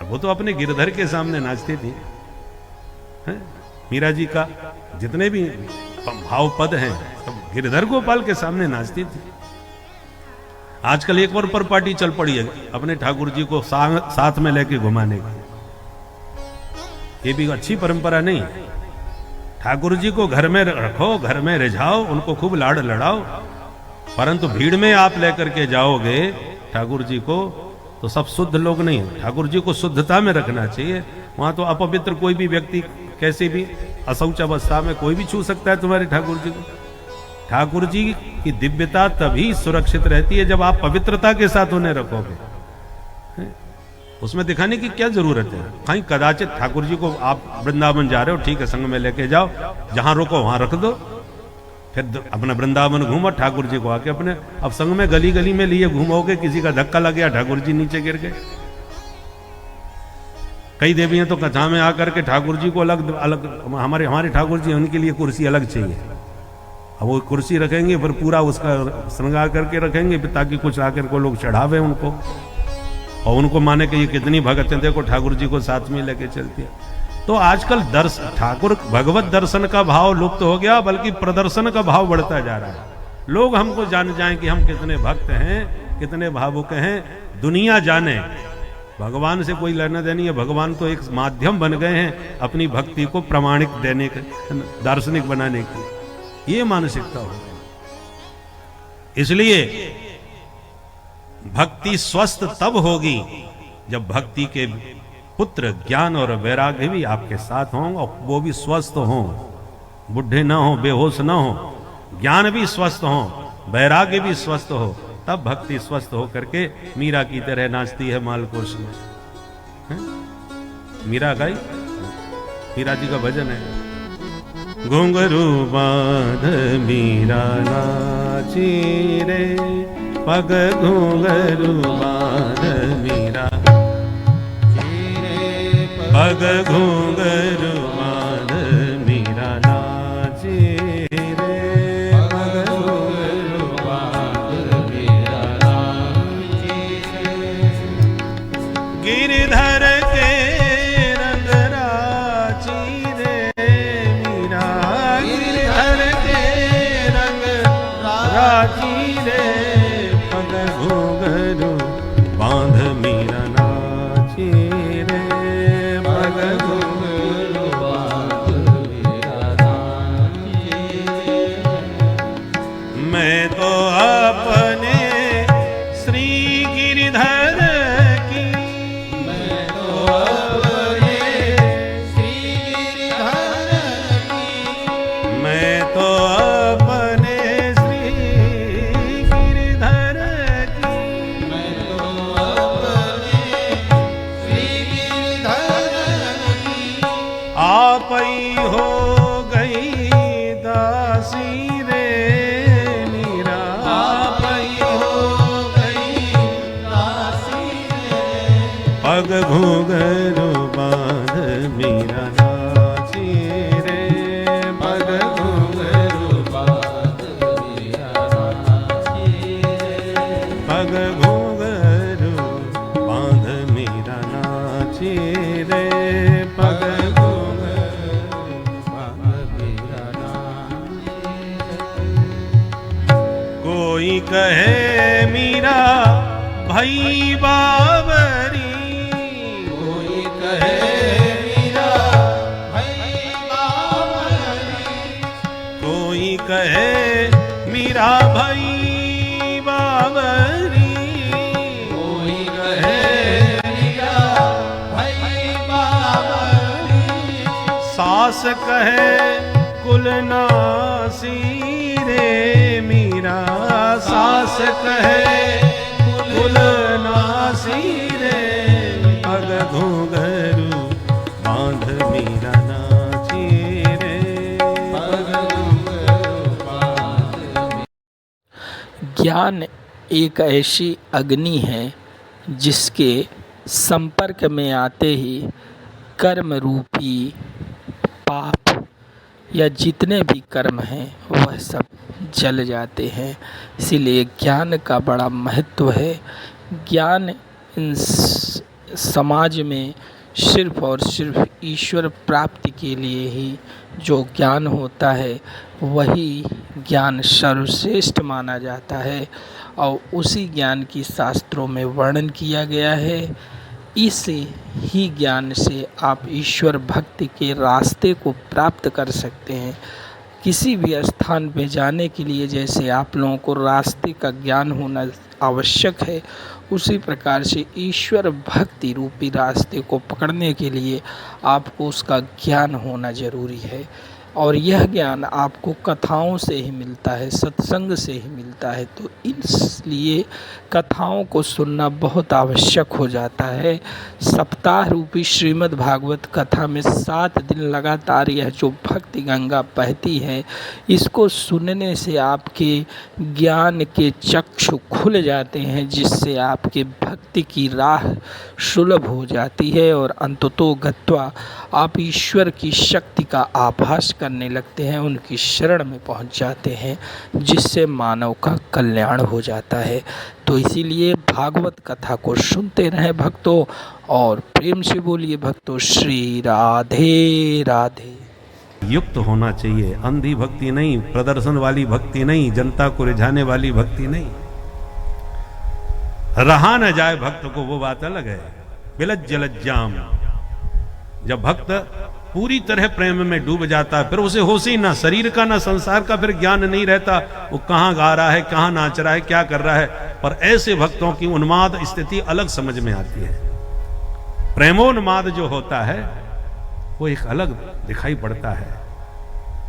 B: वो तो अपने गिरधर के सामने नाचती थी। मीरा जी का जितने भी भाव पद हैं सब गिरधर गोपाल के सामने नाचती थी। आजकल एक और पर पार्टी चल पड़ी है अपने ठाकुर जी को साथ में लेके घुमाने की। ये भी अच्छी परंपरा नहीं है। ठाकुर जी को घर में रखो, घर में रिझाओ, उनको खूब लाड़ लड़ाओ, परंतु भीड़ में आप लेकर के जाओगे ठाकुर जी को तो सब शुद्ध लोग नहीं है। ठाकुर जी को शुद्धता में रखना चाहिए। वहां तो अपवित्र कोई भी व्यक्ति कैसे भी अशौच अवस्था में कोई भी छू सकता है तुम्हारे ठाकुर जी को। ठाकुर जी की दिव्यता तभी सुरक्षित रहती है जब आप पवित्रता के साथ उन्हें रखोगे। उसमें दिखाने की क्या जरूरत है? कहीं कदाचित ठाकुर जी को आप वृंदावन जा रहे हो, ठीक है, संग में लेके जाओ, जहां रोको वहां रख दो, फिर अपना वृंदावन घूमो, ठाकुर जी को आके अपने अब संग में गली गली में लिए घूमोगे, किसी का धक्का लग गया ठाकुर जी नीचे गिर गए। कई देवियां तो कथा में आकर के ठाकुर जी को अलग अलग, हमारे ठाकुर जी उनके लिए कुर्सी अलग चाहिए। अब वो कुर्सी रखेंगे फिर पूरा उसका श्रृंगार करके रखेंगे ताकि कुछ आकर को लोग चढ़ावे उनको और उनको माने कि ये कितनी भगत है, देखो ठाकुर जी को साथ में लेके चलती है। तो आजकल ठाकुर भगवत दर्शन का भाव लुप्त हो गया, बल्कि प्रदर्शन का भाव बढ़ता जा रहा है। लोग हमको जान जाएं कि हम कितने भक्त हैं, कितने भावुक हैं, दुनिया जाने। भगवान से कोई लेना देनी है, भगवान तो एक माध्यम बन गए हैं अपनी भक्ति को प्रमाणिक देने के, दार्शनिक बनाने की। ये मानसिकता हो गई। इसलिए भक्ति स्वस्थ तब होगी जब भक्ति के पुत्र ज्ञान और वैराग्य भी आपके साथ हों और वो भी स्वस्थ हों, बुढ़े ना हो, बेहोश ना हो, ज्ञान भी स्वस्थ हो, वैराग्य भी स्वस्थ हो, तब भक्ति स्वस्थ हो करके मीरा की तरह नाचती है मालकोश में। मीरा गाई, मीरा जी का भजन है। घुंघरू बांध मीरा नाची रे, पग घुंघरू बांध मीरा, पग घुंघरू बांध मीरा नाची रे, पग घुंघरू बांध मीरा नाची रे, गिरधर के रंग राची रे मीरा, गिरधर के रंग राची रे, पग घुंघरू बांध मीरा नाची रे। आपई हो गई दासी रे मीरा,
C: आपई हो गई दासी रे,
B: पग घूंघरू बांध मीरा नाची रे,
C: पग घुंघरू बांध मीरा नाची रे,
B: पग घूंघरू बांध मीरा नाची रे, पग
C: घुंघरू बांध मीरा नाची रे।
B: कोई कहे मीरा भई बावरी,
C: कोई कहे मीरा भई बावरी,
B: कोई कहे मीरा भई बावरी,
C: कोई कहे मीरा भई बावरी,
B: सास कहे कुलनासी रे मीरा, सास कहे कुलनासी रे, पग घूंघरू बांध मीरा नाची रे,
C: पग घुंघरू बांध।
A: ज्ञान एक ऐसी अग्नि है जिसके संपर्क में आते ही कर्म रूपी पाप या जितने भी कर्म हैं वह सब जल जाते हैं। इसीलिए ज्ञान का बड़ा महत्व है। ज्ञान समाज में सिर्फ और सिर्फ ईश्वर प्राप्ति के लिए ही जो ज्ञान होता है वही ज्ञान सर्वश्रेष्ठ माना जाता है और उसी ज्ञान की शास्त्रों में वर्णन किया गया है। इस ही ज्ञान से आप ईश्वर भक्ति के रास्ते को प्राप्त कर सकते हैं। किसी भी स्थान पे जाने के लिए जैसे आप लोगों को रास्ते का ज्ञान होना आवश्यक है, उसी प्रकार से ईश्वर भक्ति रूपी रास्ते को पकड़ने के लिए आपको उसका ज्ञान होना जरूरी है। और यह ज्ञान आपको कथाओं से ही मिलता है, सत्संग से ही मिलता है। तो इसलिए कथाओं को सुनना बहुत आवश्यक हो जाता है। सप्ताह रूपी श्रीमद् भागवत कथा में 7 दिन लगातार यह जो भक्ति गंगा बहती है, इसको सुनने से आपके ज्ञान के चक्षु खुल जाते हैं, जिससे आपके भक्ति की राह सुलभ हो जाती है और अंततो गत्वा आप ईश्वर की शक्ति का आभास करने लगते हैं, उनकी शरण में पहुंच जाते हैं, जिससे मानव का कल्याण हो जाता है। तो इसीलिए भागवत कथा को सुनते रहें भक्तों, और प्रेम से बोलिए भक्तों श्री राधे राधे।
B: युक्त होना चाहिए। अंधी भक्ति नहीं, प्रदर्शन वाली भक्ति नहीं, जनता को रिझाने वाली भक्ति नहीं। रहा न जाए भक्त को वो बात अलग है। बिलज्ज लज्जाम, जब भक्त पूरी तरह प्रेम में डूब जाता है, फिर उसे होश ही ना शरीर का ना संसार का, फिर ज्ञान नहीं रहता वो कहाँ गा रहा है, कहाँ नाच रहा है, क्या कर रहा है। पर ऐसे भक्तों की उन्माद स्थिति अलग समझ में आती है। प्रेमोन्माद जो होता है वो एक अलग दिखाई पड़ता है,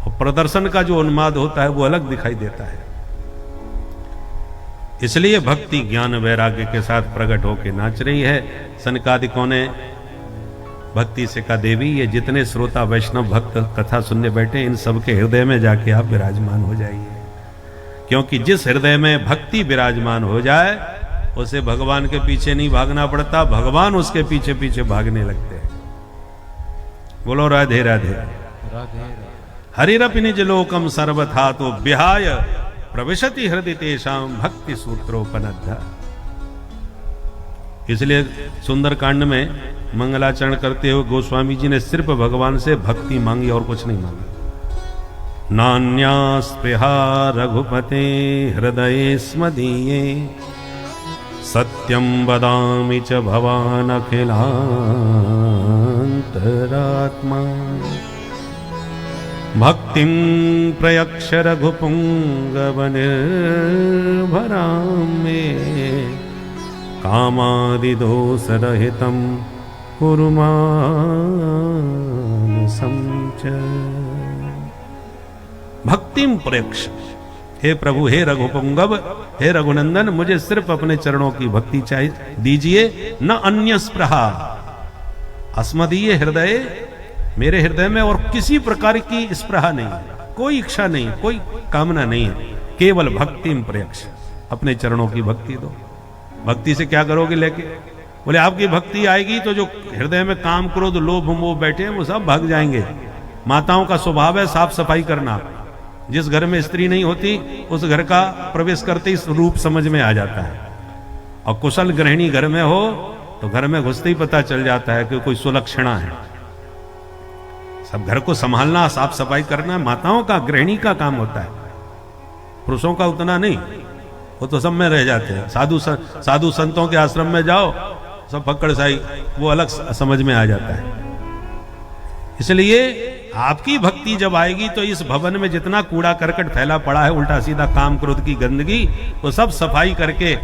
B: और प्रदर्शन का जो उन्माद होता है वो अलग दिखाई देता है। इसलिए भक्ति ज्ञान वैराग्य के साथ प्रकट होकर नाच रही है। सनकादिकों ने भक्ति से कहा, देवी ये जितने श्रोता वैष्णव भक्त कथा सुनने बैठे, इन सबके हृदय में जाके आप विराजमान हो जाइए, क्योंकि जिस हृदय में भक्ति विराजमान हो जाए उसे भगवान के पीछे नहीं भागना पड़ता, भगवान उसके पीछे पीछे भागने लगते हैं। बोलो राधे राधे।
C: राधे
B: हरिरपि निज लोकम सर्वथा तो विहाय प्रविशति हृदय तेषाम भक्ति सूत्रोपनद्ध। इसलिए सुंदरकांड में मंगलाचरण करते हुए गोस्वामी जी ने सिर्फ भगवान से भक्ति मांगी और कुछ नहीं मांगी। नान्या स्पृहा रघुपते हृदये स्मदीये, सत्यं वदामि च भवान् अखिलान्तरात्मा। भक्तिं प्रयक्ष रघुपुंगवनिर्भरां मे, कामादिदोषरहितं कुरु मानसं च। भक्तिं प्रयक्ष, हे प्रभु, हे रघुपुंगव, हे रघुनंदन, मुझे सिर्फ अपने चरणों की भक्ति चाहिए दीजिए, न अन्य स्पृहा। अस्मदीय हृदय मेरे हृदय में और किसी प्रकार की स्पृहा नहीं है, कोई इच्छा नहीं, कोई कामना नहीं है, केवल भक्ति प्रयक्ष, अपने चरणों की भक्ति दो। भक्ति से क्या करोगे लेके? बोले आपकी भक्ति आएगी तो जो हृदय में काम क्रोध लोभ मोह बैठे हैं वो सब भाग जाएंगे। माताओं का स्वभाव है साफ सफाई करना। जिस घर में स्त्री नहीं होती उस घर का प्रवेश करते ही रूप समझ में आ जाता है, और कुशल गृहिणी घर में हो तो घर में घुसते ही पता चल जाता है कि कोई सुलक्षणा है। सब घर को संभालना, साफ सफाई करना माताओं का, गृहिणी का काम होता है, पुरुषों का उतना नहीं, वो तो सब में रह जाते हैं। साधु संतों के आश्रम में जाओ, सब पकड़ साई, वो अलग समझ में आ जाता है। इसलिए आपकी भक्ति जब आएगी तो इस भवन में जितना कूड़ा करकट फैला पड़ा है, उल्टा सीधा काम क्रोध की गंदगी, वो सब सफाई करके